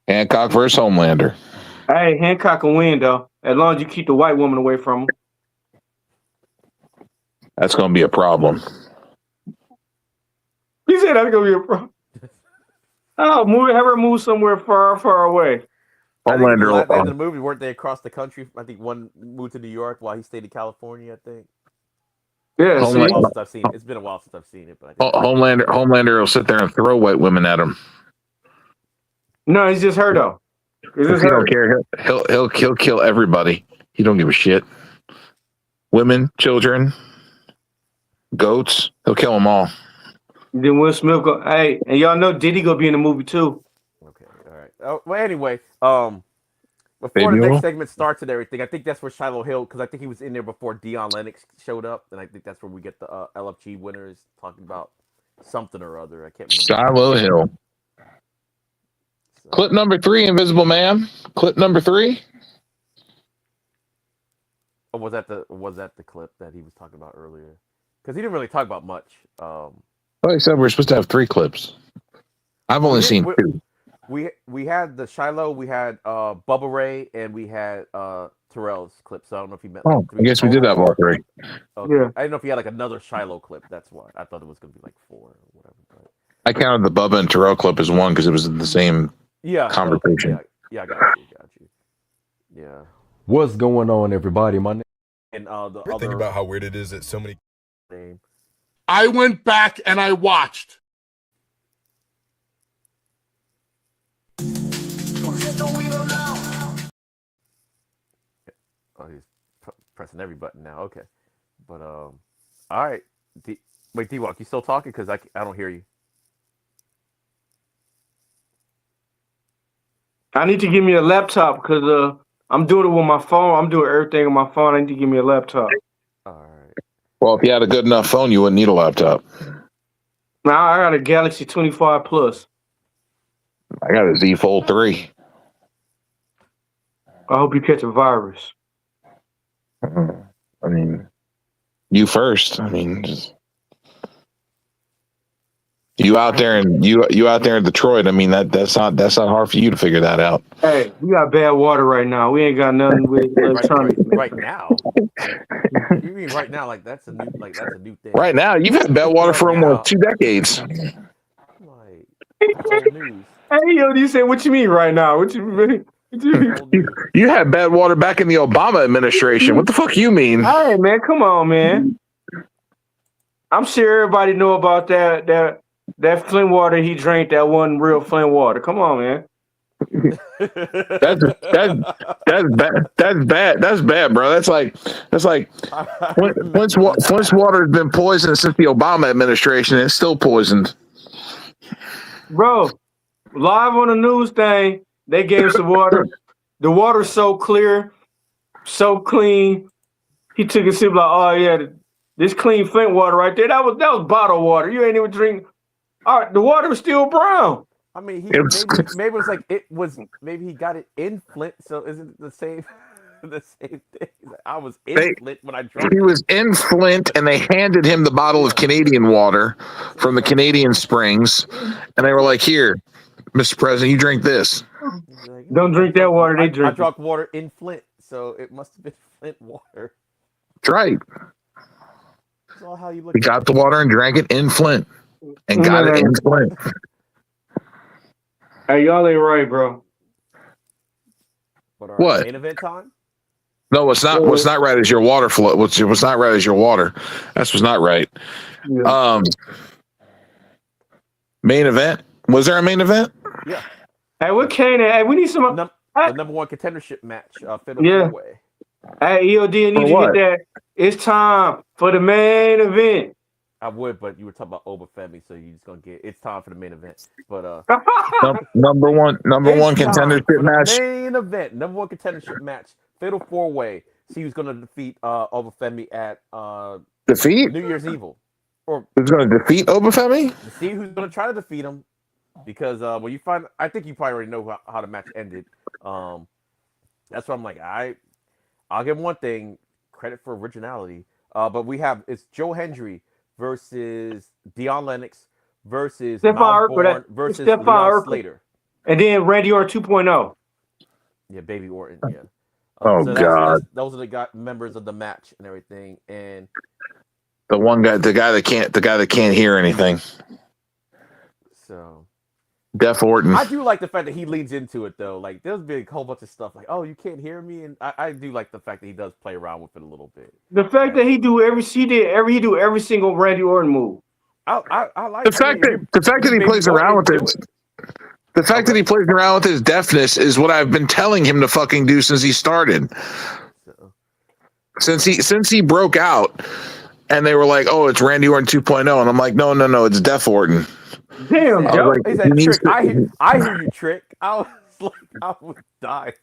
Hancock versus Homelander. Hey, Hancock can win, though, as long as you keep the white woman away from him. That's going to be a problem. He said that's going to be a problem. Oh, have her move somewhere far, far away. I think at the Homelander. end of the movie, weren't they across the country? I think one moved to New York while he stayed in California, I think. Yeah, It's see? been a while since I've seen it. It's been a while since I've seen it, but I think Homelander will sit there and throw white women at him. No, it's just her, though. It's just He her. don't care. He'll kill everybody. He don't give a shit. Women, children, goats. He'll kill them all. Then Will Smith go, hey, and y'all know Diddy gonna be in the movie too. Okay, all right. Oh, well, anyway, before Baby the next oil? segment starts and everything, I think that's where Shiloh Hill, because I think he was in there before Deion Lennox showed up, and I think that's where we get the LFG winners talking about something or other. I can't remember. Shiloh Hill. So, Clip number 3, Invisible Man. Clip number 3. or was that the clip that he was talking about earlier? Because he didn't really talk about much. Well, he said we're supposed to have 3 clips. I've only seen 2. We had the Shiloh, we had Bubba Ray, and we had Terrell's clip. So I don't know if he meant. Oh, I guess we did have all 3. Okay. Yeah. I didn't know if he had like another Shiloh clip. That's why I thought it was going to be like 4 or whatever. But I counted the Bubba and Terrell clip as one because it was in the same conversation. Okay, yeah, I got you. Yeah. What's going on, everybody? My name. And the Think other about how weird it is that so many name. I went back and I watched. Oh, he's pressing every button now. Okay, but all right. Wait, D-Walk, you still talking? Because I don't hear you. I need to give me a laptop because I'm doing it with my phone. I'm doing everything on my phone. I need to give me a laptop. All right. Well, if you had a good enough phone, you wouldn't need a laptop. Now I got a Galaxy 25 Plus. I got a Z Fold 3. I hope you catch a virus. I mean, you first. I mean, you out there and you out there in Detroit. I mean, that's not hard for you to figure that out. Hey, we got bad water right now. We ain't got nothing with electronics. Right now. You mean right now? Like that's a new thing. Right now, you've had bad water for Right now. almost 2 decades. Like that's old news. Hey, yo, you say what you mean right now? What you mean? What you mean? Old news. You had bad water back in the Obama administration. What the fuck you mean? Hey, man, come on, man. I'm sure everybody know about that Flint water he drank. That wasn't real Flint water. Come on, man. That's that's bad. That's bad. That's bad, bro. That's like Flint's water has been poisoned since the Obama administration. It's still poisoned. Bro, live on the news thing, they gave some water. The water's so clear, so clean. He took a sip like, oh yeah, this clean Flint water right there. That was bottled water. You ain't even drink. All right, the water was still brown. I mean, maybe it was like maybe he got it in Flint, so isn't it the same the same thing? I was in Flint when I drank. He was in Flint, and they handed him the bottle of Canadian water from the Canadian Springs, and they were like, "Here, Mr. President, you drink this." Like, Don't drink that water. They drink. I drank water in Flint, so it must have been Flint water. That's right. That's all how you look. He got the water and drank it in Flint, and got it in Flint. Hey, y'all ain't right, bro. But What? Main event time? No, what's not right is your water flow. What's not right is your water. That's what's not right. Yeah. Main event. Was there a main event? Yeah. Hey, what Kane? Hey, we need some. The number one contendership match. Fatal four-way. Hey, EOD, I need you to get that. It's time for the main event. I would, but you were talking about Obafemi, so you're just gonna get. It's time for the main event. But number one contendership match. Main event, number one contendership match. Fatal four-way. See who's gonna defeat Obafemi at defeat New Year's Evil. Or who's gonna defeat Obafemi? See who's gonna try to defeat him. Because when you find, I think you probably already know how the match ended. That's why I'm like, I'll give him one thing, credit for originality. But it's Joe Hendry versus Dion Lennox versus Miles Bourne versus Leon Slater. And then Randy Orton 2.0. Yeah, Baby Orton, yeah. So God. Those are the members of the match and everything. And the guy that can't hear anything. So Deaf Orton. I do like the fact that he leans into it though. Like there's been a whole bunch of stuff like, oh, you can't hear me, and I do like the fact that he does play around with it a little bit. The fact that he do every single Randy Orton move. I like the fact that he plays around with it. The fact that he plays around with his deafness is what I've been telling him to fucking do since he started. Since he broke out, and they were like, "Oh, it's Randy Orton 2.0," and I'm like, "No, it's Deaf Orton." Damn, Joe. He said, Trick, I hear you, Trick. I was dying.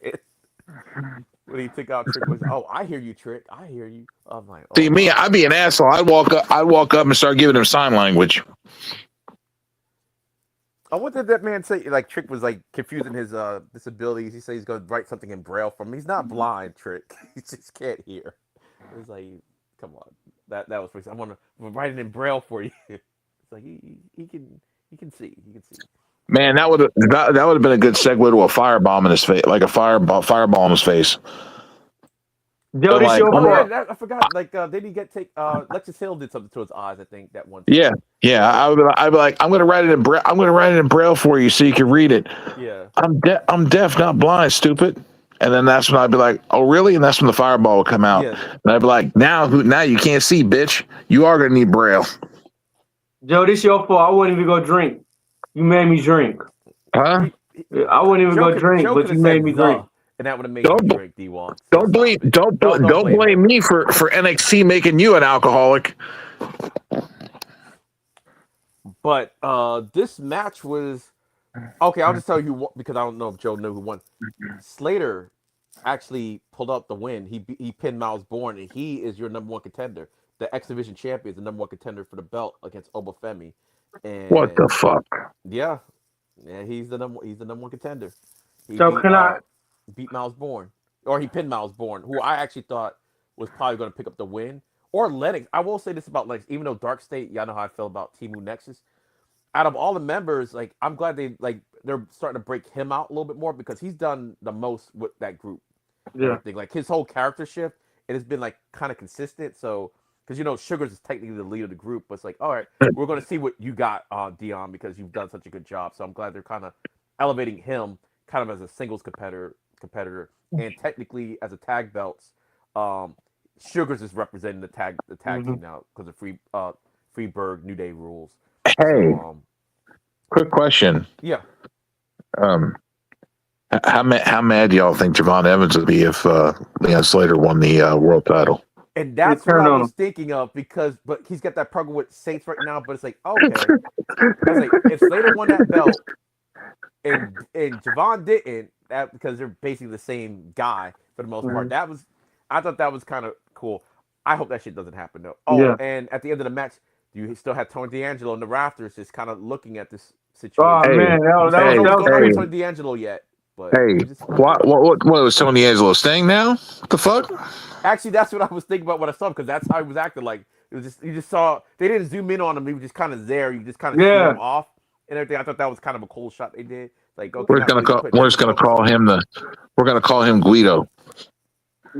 When he took out Trick, was, oh, I hear you, Trick. I hear you. I'm like, see me, I'd be an asshole. I'd walk up and start giving him sign language. What did that man say? Like Trick was like confusing his disabilities. He said he's going to write something in Braille for him. He's not blind, Trick. He just can't hear. It was like, come on, that was pretty. I'm gonna write it in Braille for you. It's like he can see. He can see. Man, that would have been a good segue to a firebomb in his face, like a fireball in his face. Yo, like, I forgot. Like, did he Lexus Hill did something to his eyes? I think that one time. Yeah. I'd be like, I'm gonna write it in Braille. I'm gonna write it in Braille for you so you can read it. Yeah. I'm deaf, not blind, stupid. And then that's when I'd be like, oh really? And that's when the fireball would come out. Yeah. And I'd be like, now you can't see, bitch. You are gonna need Braille. Joe, this your fault. I wouldn't even go drink. You made me drink. Huh? I wouldn't even go drink, but you made me drink. And that would have made you drink, D-Wall. Don't blame me for NXT making you an alcoholic. But this match was okay. I'll just tell you what, because I don't know if Joe knew who won. Slater actually pulled out the win. He pinned Miles Bourne, and he is your number one contender. The X Division champion is the number one contender for the belt against Obafemi. And what the fuck? Yeah, he's the number one contender. He beat Miles Bourne, or he pinned Miles Bourne, who I actually thought was probably going to pick up the win. Or Lennox. I will say this about Lennox, even though Dark State, y'all know how I feel about Teemu Nexus. Out of all the members, like I'm glad they're starting to break him out a little bit more because he's done the most with that group. Yeah, like his whole character shift, it has been like kind of consistent. So because Sugars is technically the leader of the group, but it's like, all right, we're going to see what you got, Dion, because you've done such a good job. So I'm glad they're kind of elevating him kind of as a singles competitor, and technically as a tag belts. Sugars is representing the tag team now because of Freeburg New Day rules. Hey, quick question. Yeah. How mad do y'all think Javon Evans would be if Leon Slater won the world title? And that's what I was thinking of but he's got that program with Saints right now. But it's like, okay, I was like, if Slater won that belt and Javon didn't, that because they're basically the same guy for the most part. I thought that was kind of cool. I hope that shit doesn't happen though. Oh, yeah. And at the end of the match, you still have Tony D'Angelo in the rafters, just kind of looking at this situation. Oh man, that was going on with Tony D'Angelo yet. But what was Tony D'Angelo staying now? What the fuck? Actually, that's what I was thinking about when I saw him, because that's how he was acting. Like, it was just, you just saw, they didn't zoom in on him. He was just kind of there. You just kind of see him off and everything. I thought that was kind of a cool shot they did. Like, okay, we're just gonna call him Guido.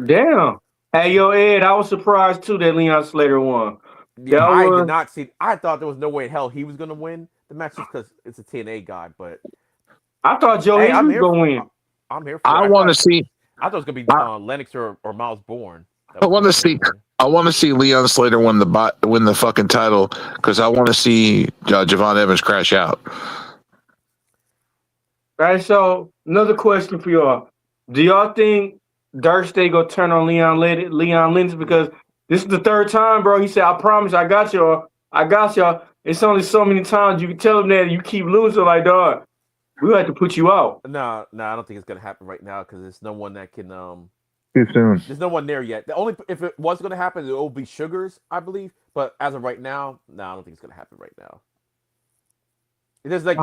Damn. Hey, yo, Ed, I was surprised too that Leon Slater won. Yeah, I did not see. I thought there was no way in hell he was gonna win the match just because it's a TNA guy. But I thought Joe was gonna win. I'm here for. I want to see. I thought it was gonna be Lennox or Miles Bourne. I want to see Leon Slater win the fucking title, because I want to see Javon Evans crash out. All right, so another question for y'all: do y'all think Dark State gonna turn on Leon Lennox? Because this is the third time, bro. He said, "I promise, I got y'all. I got y'all." It's only so many times you can tell him that, and you keep losing. Like, dog, we have to put you out. No, I don't think it's gonna happen right now, because there's no one that can. Too soon. There's no one there yet. If it was gonna happen, it will be Sugars, I believe. But as of right now, no, I don't think it's gonna happen right now. There's like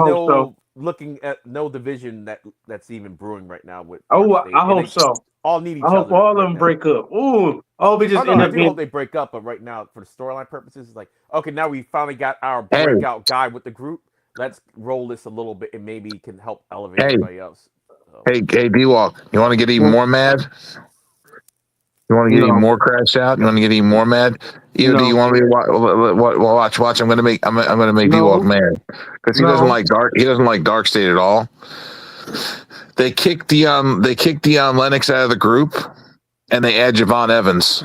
looking at no division that's even brewing right now with. I hope so. All need each other. I hope all of them break up. Ooh, we just end up I hope they break up. But right now, for the storyline purposes, it's like, okay, now we finally got our breakout guy with the group. Let's roll this a little bit, and maybe can help elevate everybody else. Hey, D-Walk, you want to get even more mad? You want to get even more crash out? You want to get even more mad? Do you want me to watch? I'm gonna make D-Walk mad, because he doesn't like Dark. He doesn't like Dark State at all. They kicked Dion Lennox out of the group, and they add Javon Evans.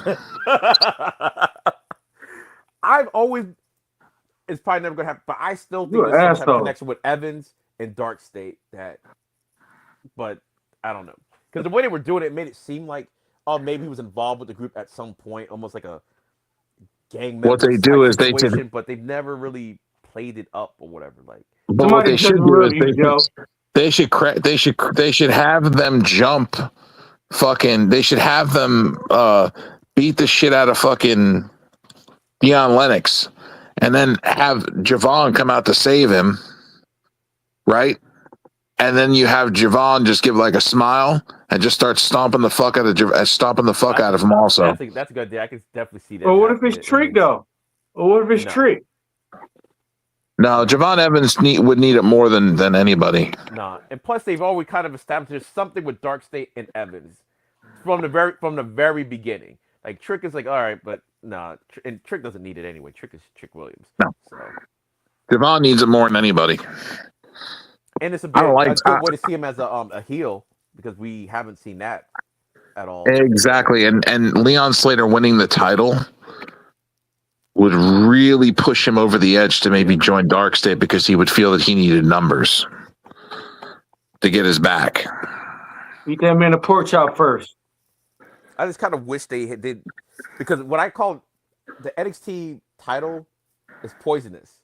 It's probably never gonna happen, but I still think there's some type of connection with Evans and Dark State but I don't know, because the way they were doing it made it seem like, oh, maybe he was involved with the group at some point, almost like a gang member. What they do is but they've never really played it up or whatever. Like, but what they should do is they should have them jump. They should have them beat the shit out of fucking Dion Lennox, and then have Javon come out to save him, right? And then you have Javon just give like a smile and just start stomping the fuck out of him. Also, that's a good idea. I can definitely see that. But what if it's Trick though? Or what if it's Trick? No, Javon Evans would need it more than anybody. Nah, and plus they've always kind of established there's something with Dark State and Evans from the very beginning. Like, Trick is like, all right, but nah, and Trick doesn't need it anyway. Trick is Trick Williams. No. So. Javon needs it more than anybody. And it's a good way to see him as a heel, because we haven't seen that at all. Exactly, and Leon Slater winning the title would really push him over the edge to maybe join Dark State, because he would feel that he needed numbers to get his back. Eat that man a pork chop first. I just kind of wish they did, because what I call the NXT title is poisonous.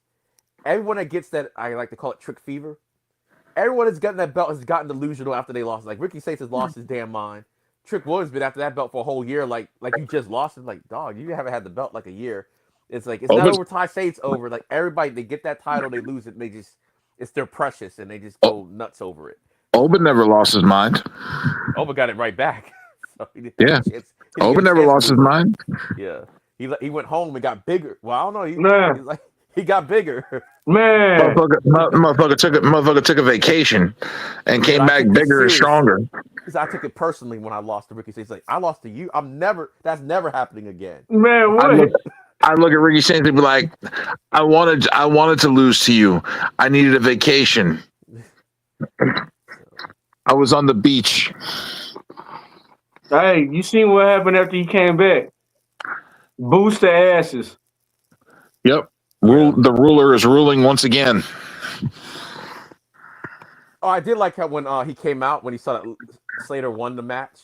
Everyone that gets that, I like to call it Trick Fever. Everyone that's gotten that belt has gotten delusional after they lost. Like, Ricky Saints has lost his damn mind. Trick Williams been after that belt for a whole year. Like you just lost it. Like, dog, you haven't had the belt like a year. It's like, it's not over Ty Saints over. Like, everybody, they get that title, they lose it, and it's their precious, and they just go nuts over it. Oba never lost his mind. Oba got it right back. So Oba never lost his mind. Yeah. He went home and got bigger. Well, I don't know. He got bigger. Man, motherfucker took a vacation and came back bigger and stronger. Because I took it personally when I lost to Ricky Saints. Like, I lost to you. That's never happening again. Man, what? I look at Ricky Saints and be like, I wanted to lose to you. I needed a vacation. I was on the beach. Hey, you seen what happened after he came back? Boost the asses. Yep. The ruler is ruling once again. Oh, I did like how when he came out when he saw that Slater won the match.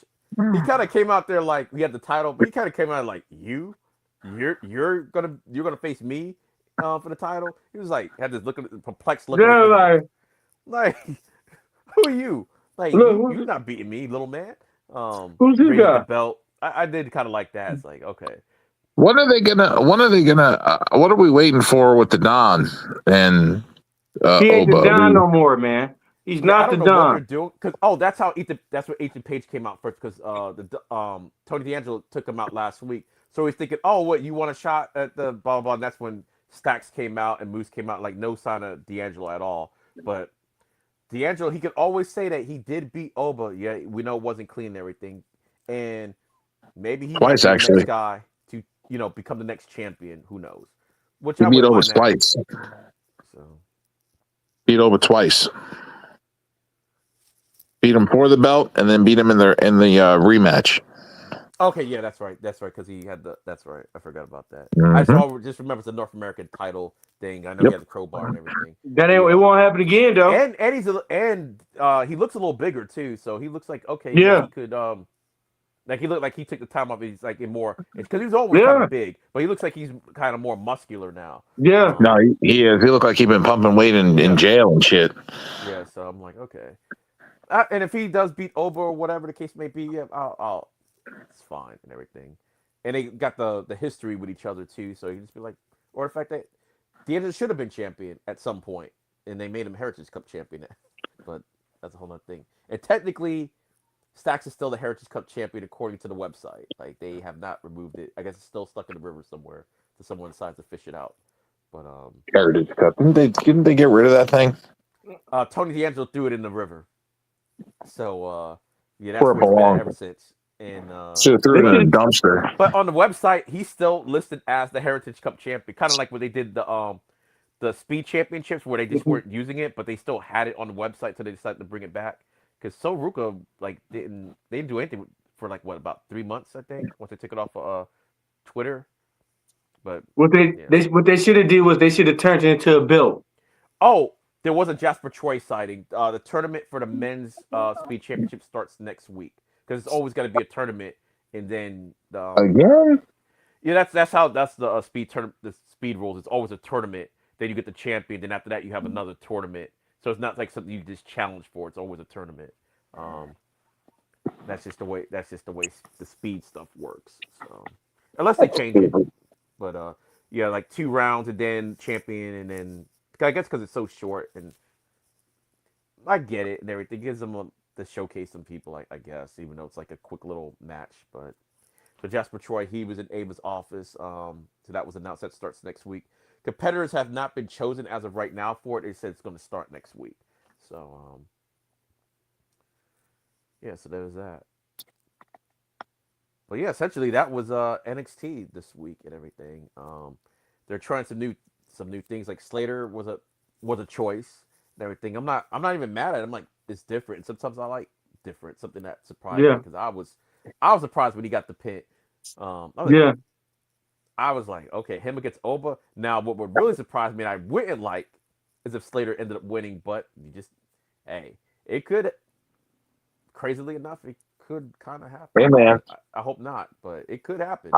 He kind of came out there like he had the title, but he kind of came out like you're gonna face me for the title. He was like had this perplexed look on his Yeah, face, like, like who are you? Like you're look, not beating me, little man. who's this Raising the guy? belt. I did kind of like that. It's like okay, What are they gonna? What are we waiting for with the Don and He ain't the Oba? Don no more, man. He's yeah, I not the don't know what they're Don. doing because that's what Ethan Page came out first because Tony D'Angelo took him out last week. So he's thinking, oh, what you want a shot at the blah blah blah. And that's when Stacks came out and Moose came out, like no sign of D'Angelo at all. But D'Angelo, he could always say that he did beat Oba. Yeah, we know it wasn't clean and everything, and maybe he might Twice be the actually. next guy to become the next champion. Who knows? Which He I beat wouldn't Oba mind that. twice. So. Beat Oba twice. Beat him for the belt and then beat him in the rematch. Okay, yeah, that's right. That's right, because he had the. That's right. I forgot about that. I Mm-hmm. just remember it's a North American title thing. I know he Yep. had the crowbar and everything. That ain't. It won't happen again, though. And he looks a little bigger too. So he looks like okay, yeah, Yeah, he could like he looked like he took the time off. He's like in more because he was always kind yeah, of big, but he looks like he's kind of more muscular now. yeah. No, he is. He looked like he'd been pumping weight in Yeah. jail and shit. Yeah, so I'm like okay, and if he does beat Oba or whatever the case may be, yeah, I'll it's fine and everything. And they got the history with each other too, so you can just be like, or the fact that D'Angelo should have been champion at some point, and they made him Heritage Cup champion. But that's a whole other thing. And technically, Stacks is still the Heritage Cup champion according to the website. Like they have not removed it. I guess it's still stuck in the river somewhere. So someone decides to fish it out. But Heritage Cup. Didn't they get rid of that thing? Tony D'Angelo threw it in the river. So yeah, that's Where it where it's been belonged. ever since. And Should have threw it in a dumpster. but on the website, he's still listed as the Heritage Cup champion, kind of like when they did the Speed Championships, where they just weren't using it, but they still had it on the website, so they decided to bring it back. Because Ruka didn't do anything for like what about 3 months, I think, once they took it off Twitter. But What they should have did was they should have turned it into a belt. oh, there was a Jasper Troy sighting. The tournament for the men's Speed Championship starts next week because it's always got to be a tournament, and then Again? yeah, that's the speed tournament. The speed rules. It's always a tournament. Then you get the champion. Then after that, you have another tournament. So it's not like something you just challenge for. It's always a tournament. That's just the way. That's just the way the speed stuff works. So unless they change it, but yeah, like 2 rounds and then champion, and then I guess because it's so short, and I get it and everything. It gives them to showcase some people, I guess, even though it's like a quick little match, but. So Jasper Troy, he was in Ava's office. So that was announced. That starts next week. Competitors have not been chosen as of right now for it. They said it's going to start next week. So yeah, so there was that. But yeah, essentially that was NXT this week and everything. They're trying some new things. Like Slater was a choice and everything. I'm not even mad at it. I'm like, it's different. And sometimes I like different. Something that surprised me because I was surprised when he got the pin. I was like, okay, him against Oba. Now, what would really surprise me, and I wouldn't like, is if Slater ended up winning. But it could. Crazily enough, it could kind of happen. Hey man, I hope not, but it could happen.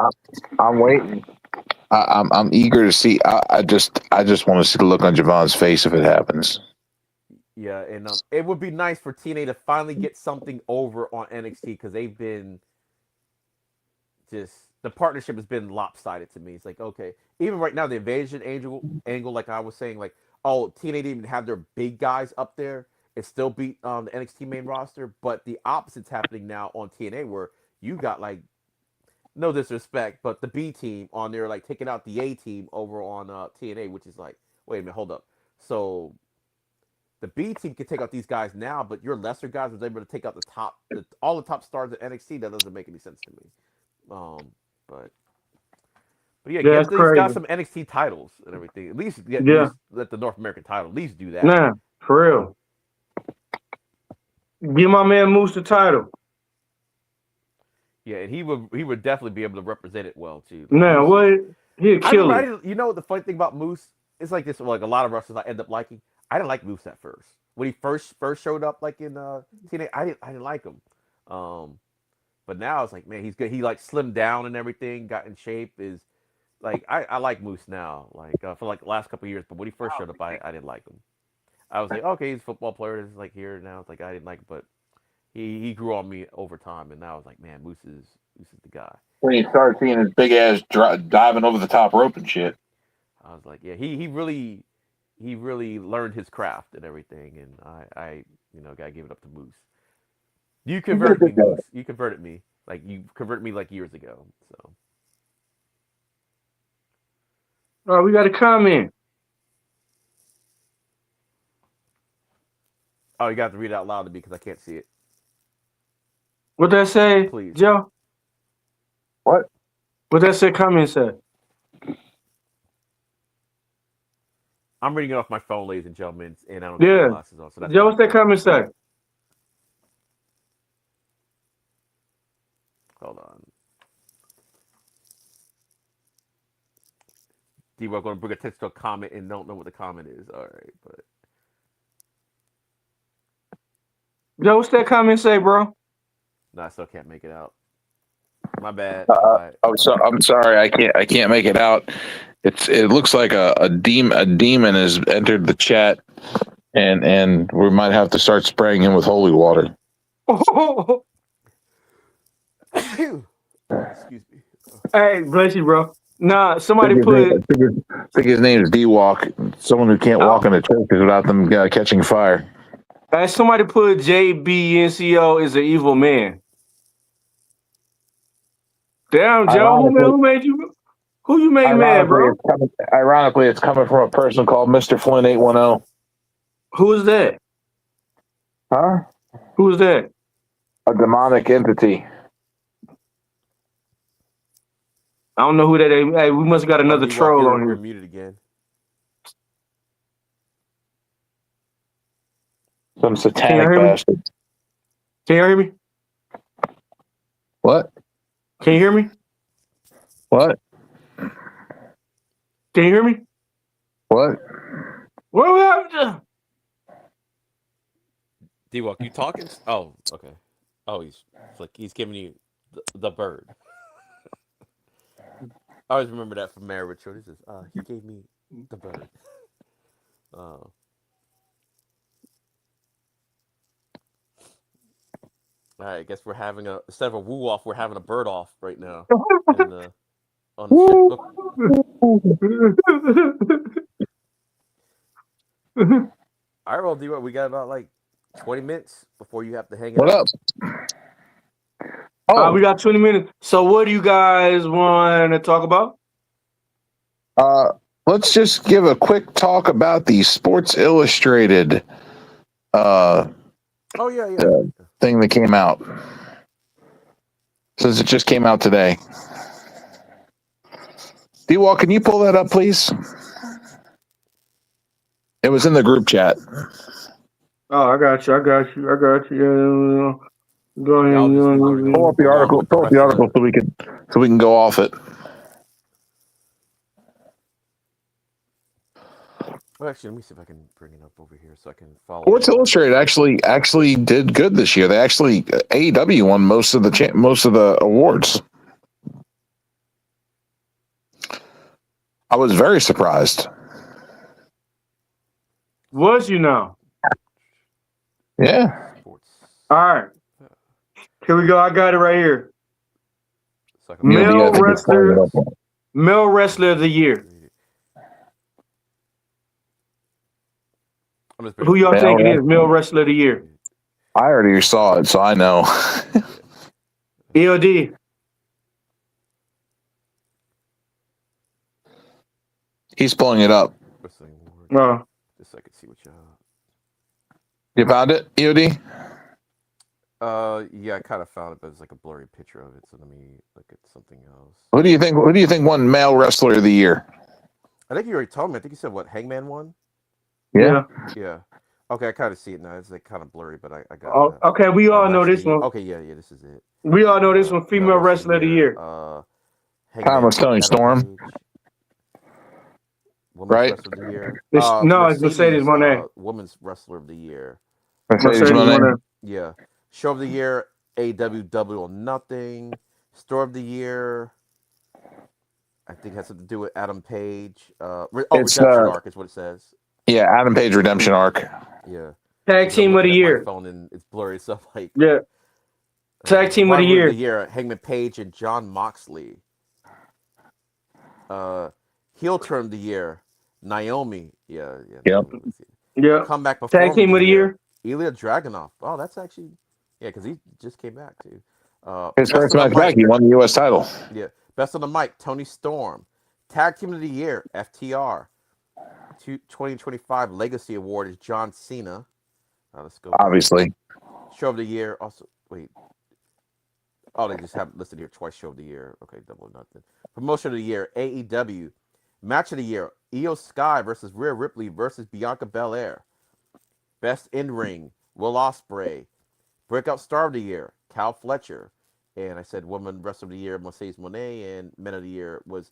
I'm waiting. I'm eager to see. I just want to see the look on Javon's face if it happens. Yeah, and it would be nice for TNA to finally get something over on NXT because they've been the partnership has been lopsided to me. It's like, okay, even right now, the invasion angle, like I was saying, like, oh, TNA didn't even have their big guys up there. It still beat the NXT main roster, but the opposite's happening now on TNA where you got like, no disrespect, but the B team on there, like taking out the A team over on TNA, which is like, wait a minute, hold up. So the B team can take out these guys now, but your lesser guys was able to take out all the top stars at NXT. That doesn't make any sense to me. But yeah, get these guys some NXT titles and everything. At least let the North American title at least do that. Nah, for real. Give my man Moose the title. Yeah, and he would definitely be able to represent it well too. Nah, what? He'll kill it. You know the funny thing about Moose? It's like this. Like a lot of wrestlers I end up liking. I didn't like Moose at first. when he first showed up, like in TNA, I didn't like him. But now it's like, man, he's good. He like slimmed down and everything, got in shape. Is like I like Moose now, like for like the last couple of years. But when he first showed up, I didn't like him. I was like, okay, he's a football player. It's like here now. It's like I didn't like him, but he grew on me over time, and now I was like, man, Moose is the guy. When you start seeing his big ass diving over the top rope and shit. I was like, yeah, he really learned his craft and everything, and I gotta give it up to Moose. You converted me, Moose. You converted me. Like you converted me like years ago. So. Oh, we got a comment. Oh, you got to read it out loud to me because I can't see it. What that say, Please. Joe? What? What that say? Comment say. I'm reading it off my phone, ladies and gentlemen, and I don't Yeah. have glasses on. So that's Joe, what's that comment say? Hold on. D-Rock going to bring attention to a comment and don't know what the comment is. All right, but Joe, what's that comment say, bro? no, I still can't make it out. My bad. I'm sorry, I can't make it out. It looks like a demon has entered the chat, and we might have to start spraying him with holy water. Excuse me. Hey, bless you, bro. Nah, somebody I think his name is D-Walk. Someone who can't walk in a church without them catching fire. Somebody put JBNCO is an evil man. Damn, Joe, who made you? Who you made mad, bro? Ironically, it's coming from a person called Mr. Flynn 810. Who is that? Huh? Who is that? A demonic entity. I don't know who that is. Hey, we must have got another troll on You're here. muted again. Some satanic bastard. Can you hear me? What? Can you hear me? What? Can you hear me? What? What we have? D-Walk, you talking? Oh, okay. Oh, he's giving you the bird. I always remember that from Mayor Richard. He says, he gave me the bird. All right, I guess we're having instead of a woo off, we're having a bird off right now. On the show. All right, well, D-Walk, we got about like 20 minutes before you have to hang out. What up? Oh, we got 20 minutes. So what do you guys want to talk about? Let's just give a quick talk about the Sports Illustrated thing that came out. Since it just came out today. D-Wall, can you pull that up, please? It was in the group chat. Oh, I got you. Yeah. Go ahead. Pull up the article so we can go off it. Well, actually, let me see if I can bring it up over here so I can follow. Sports Illustrated actually did good this year. They actually AEW won most of the awards. I was very surprised. Was you know? Yeah. Sports. All right. Here we go. I got it right here. So Male wrestler of the year. Who y'all think it is? Male wrestler of the year. I already saw it, so I know. EOD. He's pulling it up. Just so I can see what y'all. You found it, EOD? Yeah, I kind of found it, but it's like a blurry picture of it. So let me look at something else. Who do you think won Male Wrestler of the Year? I think you already told me. I think you said what Hangman won. Yeah. Yeah. Okay, I kind of see it now. It's like kind of blurry, but I got. Oh, okay, we all know this one. Okay, yeah, this is it. We all know this one. Female wrestler of the year. Timeless Tony Storm. Women's right? Wrestler of the Year. No, it's Mercedes Moné. Women's Wrestler of the Year. Mercedes Mercedes Moné. Moné. Yeah. Show of the Year, AEW Double or Nothing. Store of the Year, I think has something to do with Adam Page. It's Redemption Arc is what it says. yeah, Adam Page Redemption Arc. Yeah. Tag Because I'm team of the looking at my year. phone and it's blurry, so like Yeah. Tag team of the Rivalry year. Hangman Page and John Moxley. Heel turn of the year, Naomi. Yeah. Yep. Yeah. Comeback Tag performer team of the year. Ilya Dragunov. Oh, that's actually because he just came back too. His Best first of the match back, mic. he won the U.S. title. Yeah, best on the mic, Tony Storm. Tag team of the year, FTR. 2025 Legacy Award is John Cena. Let's go. Obviously. Show of the year. Also, wait. Oh, they just have it listed here twice. Show of the year. Okay, double nothing. Promotion of the year, AEW. Match of the year, Io Sky versus Rhea Ripley versus Bianca Belair. Best in ring, Will Ospreay. Breakout star of the year, Cal Fletcher. And I said woman wrestler of the year, Mercedes Moné, and men of the year was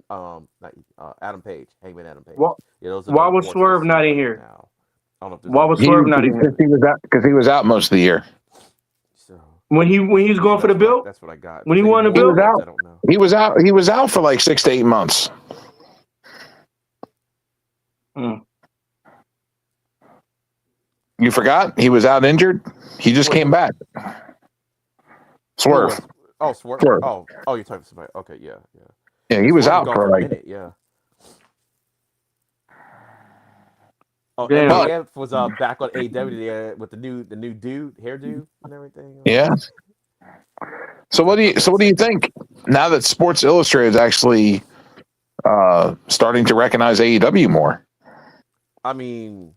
Adam Page, Hangman Adam Page. Yeah, those are Why the was awards Swerve I see not in right here? now. I don't know if there's Why was Swerve not in here? Because he was out most of the year. So When he was going for the belt? that's what I got. When he won the He was belt? out. I don't know. He was out for like 6 to 8 months. You forgot? He was out injured. He just came back. Swerve. Oh, Swerve. Swerve. Oh, you're talking to somebody. Okay, yeah. Yeah, he was out Swerve for a like minute, yeah. Oh, Damn. MJF was back on AEW with the new dude, hairdo and everything. yeah. So what do you think now that Sports Illustrated is actually starting to recognize AEW more? I mean,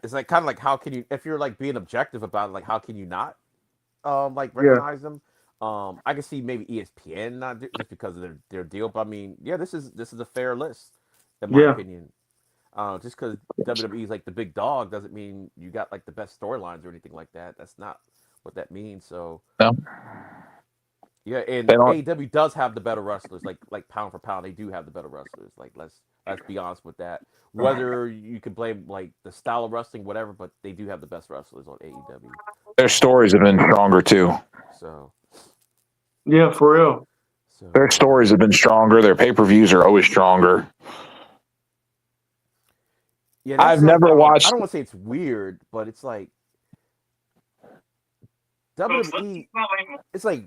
it's like kind of like how can you, if you're like being objective about it, like how can you not like recognize them? I can see maybe ESPN not just because of their deal, but I mean, yeah, this is a fair list in my opinion. Just because WWE is like the big dog doesn't mean you got like the best storylines or anything like that. That's not what that means. So No. yeah, and AEW does have the better wrestlers, like pound for pound, they do have the better wrestlers. Like let's be honest with that. Whether you can blame like the style of wrestling, whatever, but they do have the best wrestlers on AEW. Their stories have been stronger too. So Yeah, for real. So Their stories have been stronger. Their pay-per-views are always stronger. yeah, I've like, never watched. I don't want to say it's weird, but it's like WWE. It's like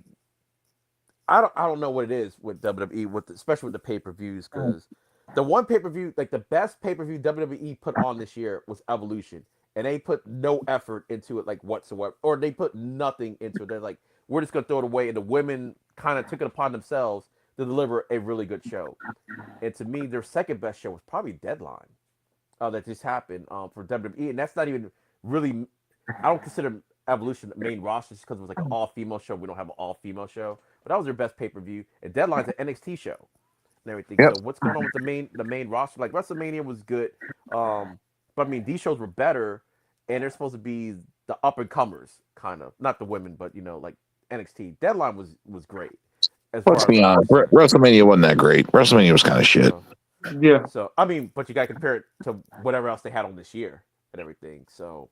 I don't know what it is with WWE, especially with the pay-per-views, because the one pay-per-view, like the best pay-per-view WWE put on this year was Evolution, and they put no effort into it like whatsoever, or they put nothing into it. They're like, we're just gonna throw it away, and the women kind of took it upon themselves to deliver a really good show. And to me, their second best show was probably Deadline. That just happened for WWE, and that's not even really. I don't consider Evolution the main roster just because it was like an all-female show. We don't have an all-female show, but that was their best pay-per-view. And Deadline's an NXT show and everything. Yep. So what's going on with the main roster? Like WrestleMania was good, but I mean these shows were better, and they're supposed to be the up-and-comers, kind of not the women, but you know like NXT. Deadline was great. Let's be honest. WrestleMania wasn't that great. WrestleMania was kind of shit. Yeah. So I mean, but you got to compare it to whatever else they had on this year and everything. So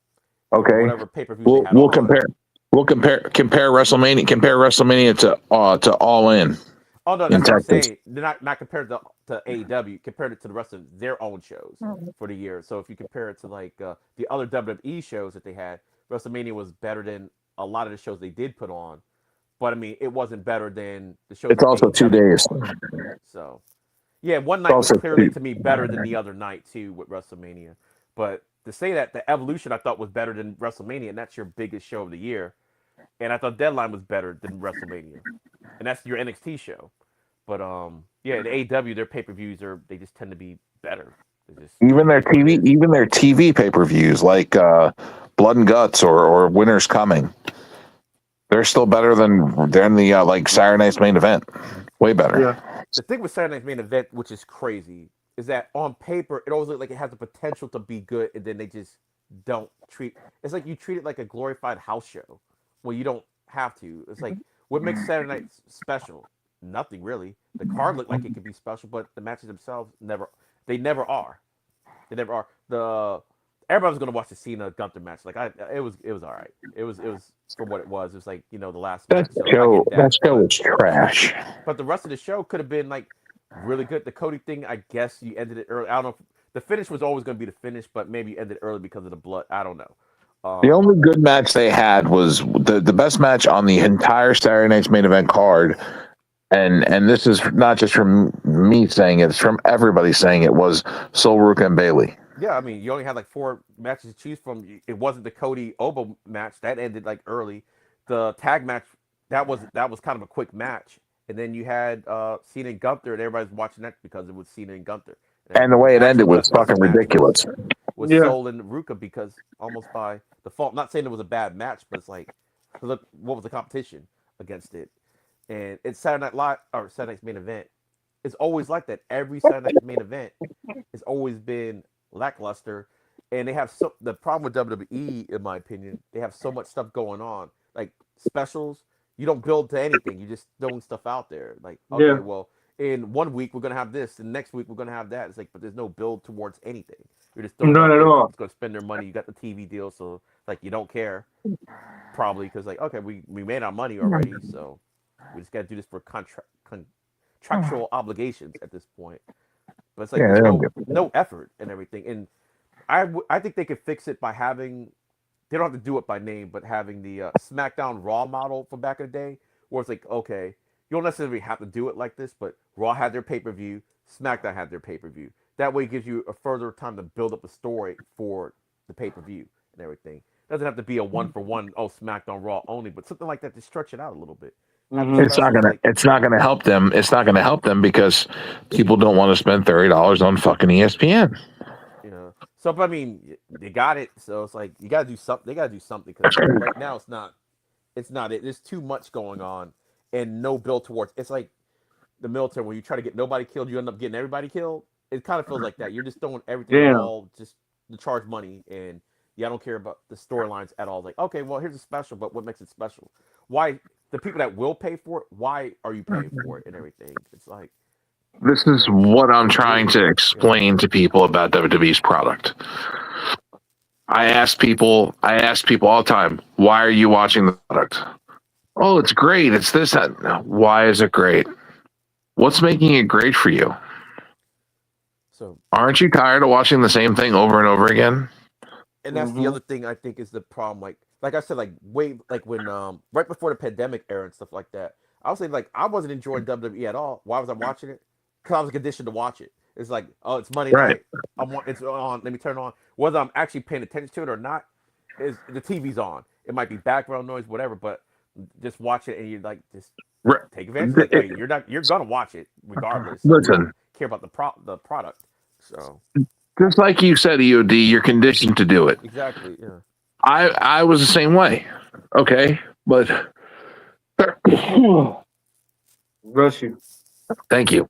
okay, whatever pay-per-view we'll compare WrestleMania. Compare WrestleMania to All In. Oh no, that's what I'm saying. They're not compared to AEW. Compared it to the rest of their own shows for the year. So if you compare it to like the other WWE shows that they had, WrestleMania was better than a lot of the shows they did put on. But I mean, it wasn't better than the shows. It's also 2 days. So yeah, one night was clearly to me better than the other night too with WrestleMania. But to say that the Evolution I thought was better than WrestleMania, and that's your biggest show of the year, and I thought Deadline was better than WrestleMania, and that's your NXT show. But yeah, the AEW their pay-per-views they just tend to be better. Even their TV pay-per-views like Blood and Guts or Winter's Coming, they're still better than the like Saturday Night's Main Event. Way better. Yeah. The thing with Saturday Night's Main Event, which is crazy, is that on paper it always looks like it has the potential to be good, and then they just don't treat. It's like you treat it like a glorified house show, well, you don't have to. It's like what makes Saturday Night special? Nothing really. The card looked like it could be special, but the matches themselves never. They never are. They never are. Everybody's gonna watch the Cena Gunther match. Like it was all right. It was for what it was. It was like the last That match. So I show get that that. show was trash. But the rest of the show could have been like really good. The Cody thing, I guess you ended it early. I don't know. The finish was always going to be the finish, but maybe you ended early because of the blood. I don't know. The only good match they had was the best match on the entire Saturday night's main event card, and this is not just from me saying it; it's from everybody saying it was Sol Ruka and Bailey. Yeah, I mean, you only had like 4 matches to choose from. It wasn't the Cody Obo match that ended like early. The tag match that was kind of a quick match, and then you had Cena and Gunther, and everybody's watching that because it was Cena and Gunther. And the way it ended was fucking ridiculous. Was Yeah. Sol and Ruka because almost by default. Not saying it was a bad match, but it's like, look, what was the competition against it? And it's Saturday Night Live or Saturday Night's main event. It's always like that. Every Saturday Night's main event has always been lackluster, and they have the problem with WWE, in my opinion, they have so much stuff going on, like specials. You don't build to anything. You just throwing stuff out there. Like, okay, Yeah. well, in 1 week we're gonna have this, and next week we're gonna have that. It's like, but there's no build towards anything. You're just throwing None out at there. all. It's gonna spend their money. You got the TV deal, so like you don't care, probably because like, okay, we made our money already, so we just gotta do this for contractual obligations at this point. But it's like Yeah, there's they don't no effort and everything. And I think they could fix it by having, they don't have to do it by name, but having the SmackDown Raw model from back in the day, where it's like, okay, you don't necessarily have to do it like this, but Raw had their pay-per-view, SmackDown had their pay-per-view. That way it gives you a further time to build up a story for the pay-per-view and everything. It doesn't have to be a one-for-one, oh, SmackDown Raw only, but something like that to stretch it out a little bit. It's not gonna. It's not gonna help them. It's not gonna help them because people don't want to spend $30 on fucking ESPN. You know, so but I mean, they got it. So it's like you gotta do something. They gotta do something because right now it's not. It's not it. There's too much going on and no build towards. It's like the military when you try to get nobody killed, you end up getting everybody killed. It kind of feels like that. You're just throwing everything at the wall just to charge money, and yeah, I don't care about the storylines at all. Like, okay, well, here's a special, but what makes it special? Why the people that will pay for it? Why are you paying for it and everything? It's like. This is what I'm trying to explain to people about WWE's product. I ask people all the time, why are you watching the product? Oh, it's great. It's this, that. Why is it great? What's making it great for you? So aren't you tired of watching the same thing over and over again? And that's the other thing I think is the problem. Like I said, like way like when right before the pandemic era and stuff like that, I was saying like I wasn't enjoying WWE at all. Why was I watching it? Because I was conditioned to watch it. It's like, oh, it's Monday night. It's on. Let me turn it on. Whether I'm actually paying attention to it or not, is the TV's on. It might be background noise, whatever, but just watch it and you like just take advantage. Like, hey, you're gonna watch it regardless. Listen, you don't care about the product. So just like you said, EOD, you're conditioned to do it. Exactly. Yeah. I was the same way. Okay, but bless you. Thank you.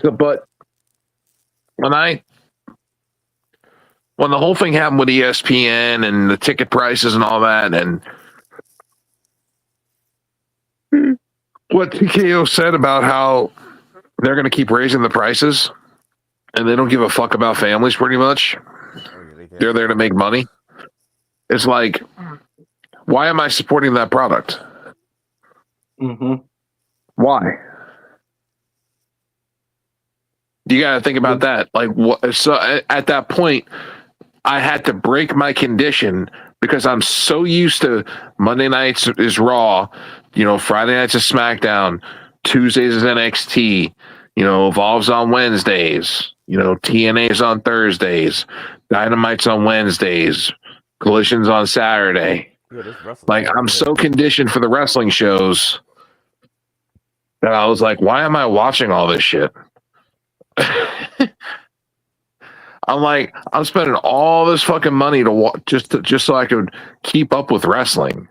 So, but when the whole thing happened with ESPN and the ticket prices and all that, and what TKO said about how they're going to keep raising the prices and they don't give a fuck about families pretty much. They're there to make money. It's like, why am I supporting that product? Why? You got to think about that. Like, what? So at that point, I had to break my condition because I'm so used to Monday nights is Raw, Friday nights is SmackDown, Tuesdays is NXT, Evolve's on Wednesdays, TNA's on Thursdays, Dynamite's on Wednesdays, Collision's on Saturday. Like, I'm so conditioned for the wrestling shows that I was like, why am I watching all this shit? I'm like, I'm spending all this fucking money to just so I could keep up with wrestling.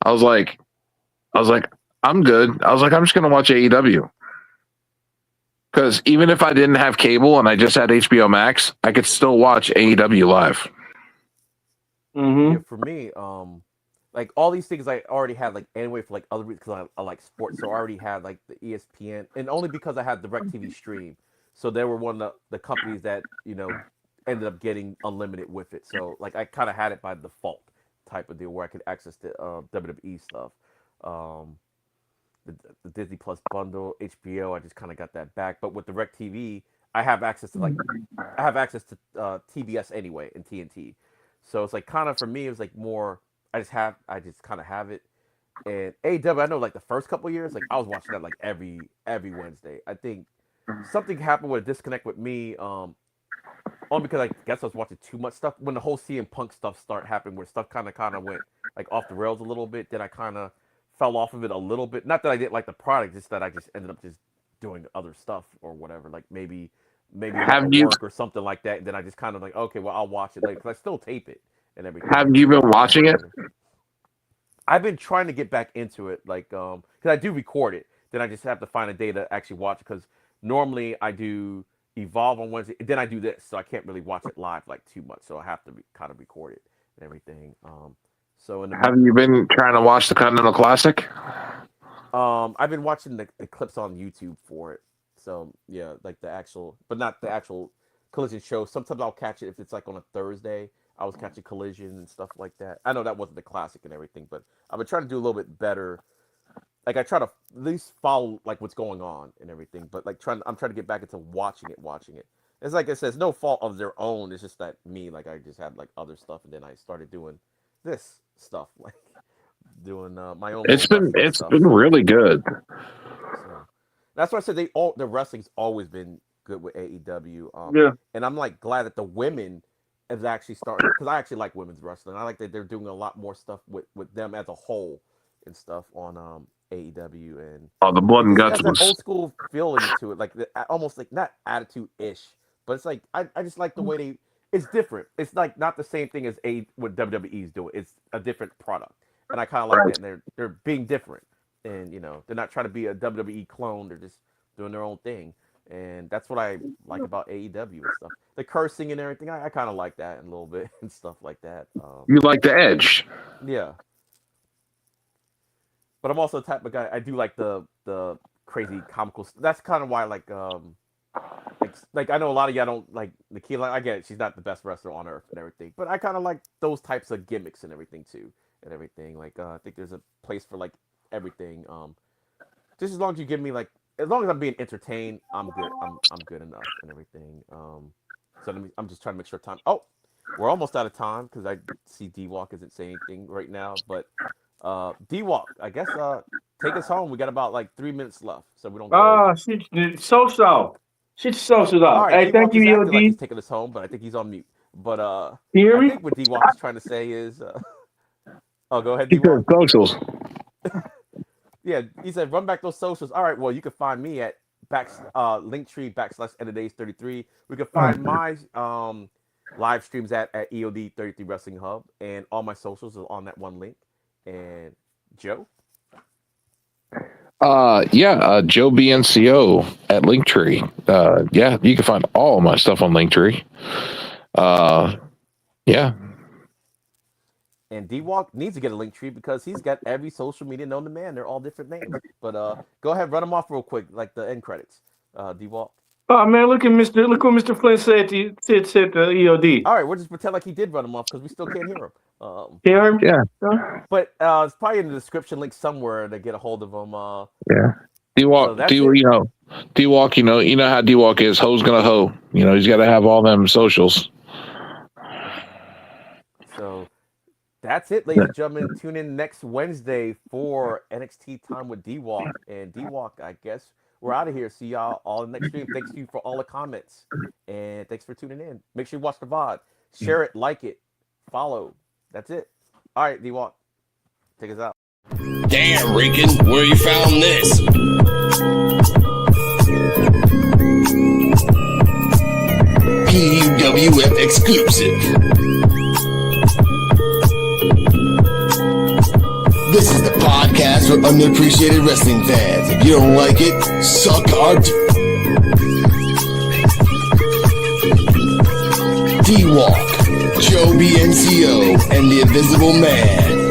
I was like, I'm good. I was like, I'm just gonna watch AEW because even if I didn't have cable and I just had HBO Max, I could still watch AEW live. Yeah, for me, like all these things I already had like anyway for like other reasons because I like sports, so I already had like the ESPN, and only because I had DirecTV stream. So they were one of the companies that ended up getting unlimited with it. So like I kind of had it by default type of deal where I could access the WWE stuff. Um, the Disney Plus bundle, HBO, I just kind of got that back. But with Direct TV, I have access to TBS anyway and TNT. So it's like kind of for me, it was like more. I just kind of have it. And AEW, I know like the first couple of years, like I was watching that like every Wednesday. I think something happened with a disconnect with me. Only because I guess I was watching too much stuff when the whole CM Punk stuff started happening, where stuff kind of went like off the rails a little bit. Then I kind of fell off of it a little bit. Not that I didn't like the product, just that I just ended up just doing other stuff or whatever. Like maybe Have like you work or something like that. And then I just kind of like, okay, well I'll watch it later because I still tape it and everything. have you been watching it? I've been trying to get back into it, like because I do record it. Then I just have to find a day to actually watch it because normally I do Evolve on Wednesday, then I do this, so I can't really watch it live like too much. So I have to kind of record it and everything. So Have you been trying to watch the Continental Classic? I've been watching the clips on YouTube for it. So yeah, like the actual, but not the actual Collision show. Sometimes I'll catch it if it's like on a Thursday. I was catching Collision and stuff like that. I know that wasn't the classic and everything, but I've been trying to do a little bit better. Like I try to at least follow like what's going on and everything, but like I'm trying to get back into watching it. It's like I said, it's no fault of their own. It's just that me, like I just had like other stuff, and then I started doing this stuff, like doing my own. It's been really good. So, that's why I said the wrestling's always been good with AEW. Yeah. And I'm like glad that the women have actually started, because I actually like women's wrestling. I like that they're doing a lot more stuff with them as a whole and stuff on AEW, and the blood and it guts has that was old school feeling to it, like almost like not attitude ish, but it's like I just like the way it's different. It's like not the same thing as what WWE's doing. It's a different product, and I kind of like that. And they're being different, and they're not trying to be a WWE clone. They're just doing their own thing, and that's what I like about AEW and stuff. The cursing and everything, I kind of like that a little bit and stuff like that. You like the edge. Yeah. But I'm also the type of guy, I do like the crazy comical stuff. That's kind of why like I know a lot of y'all don't like Nikita. I get it, she's not the best wrestler on earth and everything, but I kind of like those types of gimmicks and everything too, and everything. Like I think there's a place for like everything. Just as long as you give me like, as long as I'm being entertained, I'm good. I'm good enough and everything. So I'm just trying to make sure time. Oh, we're almost out of time because I see D-Walk isn't saying anything right now, but. D-Walk, I guess take us home. We got about like 3 minutes left, so we don't go. She's so. She's so. All right, Hey, D-Walk thank you, is acting like he's EOD. taking us home, but I think he's on mute. But You hear I me? think what D-Walk is trying to say is go ahead, D-Walk. Socials. Yeah, he said run back those socials. All right, well you can find me at Linktree /EndaDays33. We can find my live streams at EOD 33 Wrestling Hub, and all my socials are on that one link. And Joe? Joe BNCO at Linktree. Yeah, you can find all of my stuff on Linktree. Yeah. And D-Walk needs to get a Linktree because he's got every social media known to man. They're all different names. But go ahead, run them off real quick, like the end credits. D-Walk. Oh man, look what Mr. Flynn said to EOD. All right, we'll just pretend like he did run them off because we still can't hear him. Hear him? Yeah. But it's probably in the description link somewhere to get a hold of him. Yeah. D-Walk, so D-Walk, you know how D-Walk is. Ho's gonna hoe. He's got to have all them socials. So that's it, ladies and gentlemen. Tune in next Wednesday for NXT Time with D-Walk. And D-Walk, I guess we're out of here. See y'all all in the next stream. Thanks you for all the comments. And thanks for tuning in. Make sure you watch the VOD. Share it, like it, follow. That's it. All right, D-Walk. Take us out. Damn, Rican, where you found this? P.U.W.F exclusive. This is the podcast for underappreciated wrestling fans. If you don't like it, suck our D-Walk, Joe BNCO, and the Invisible Man.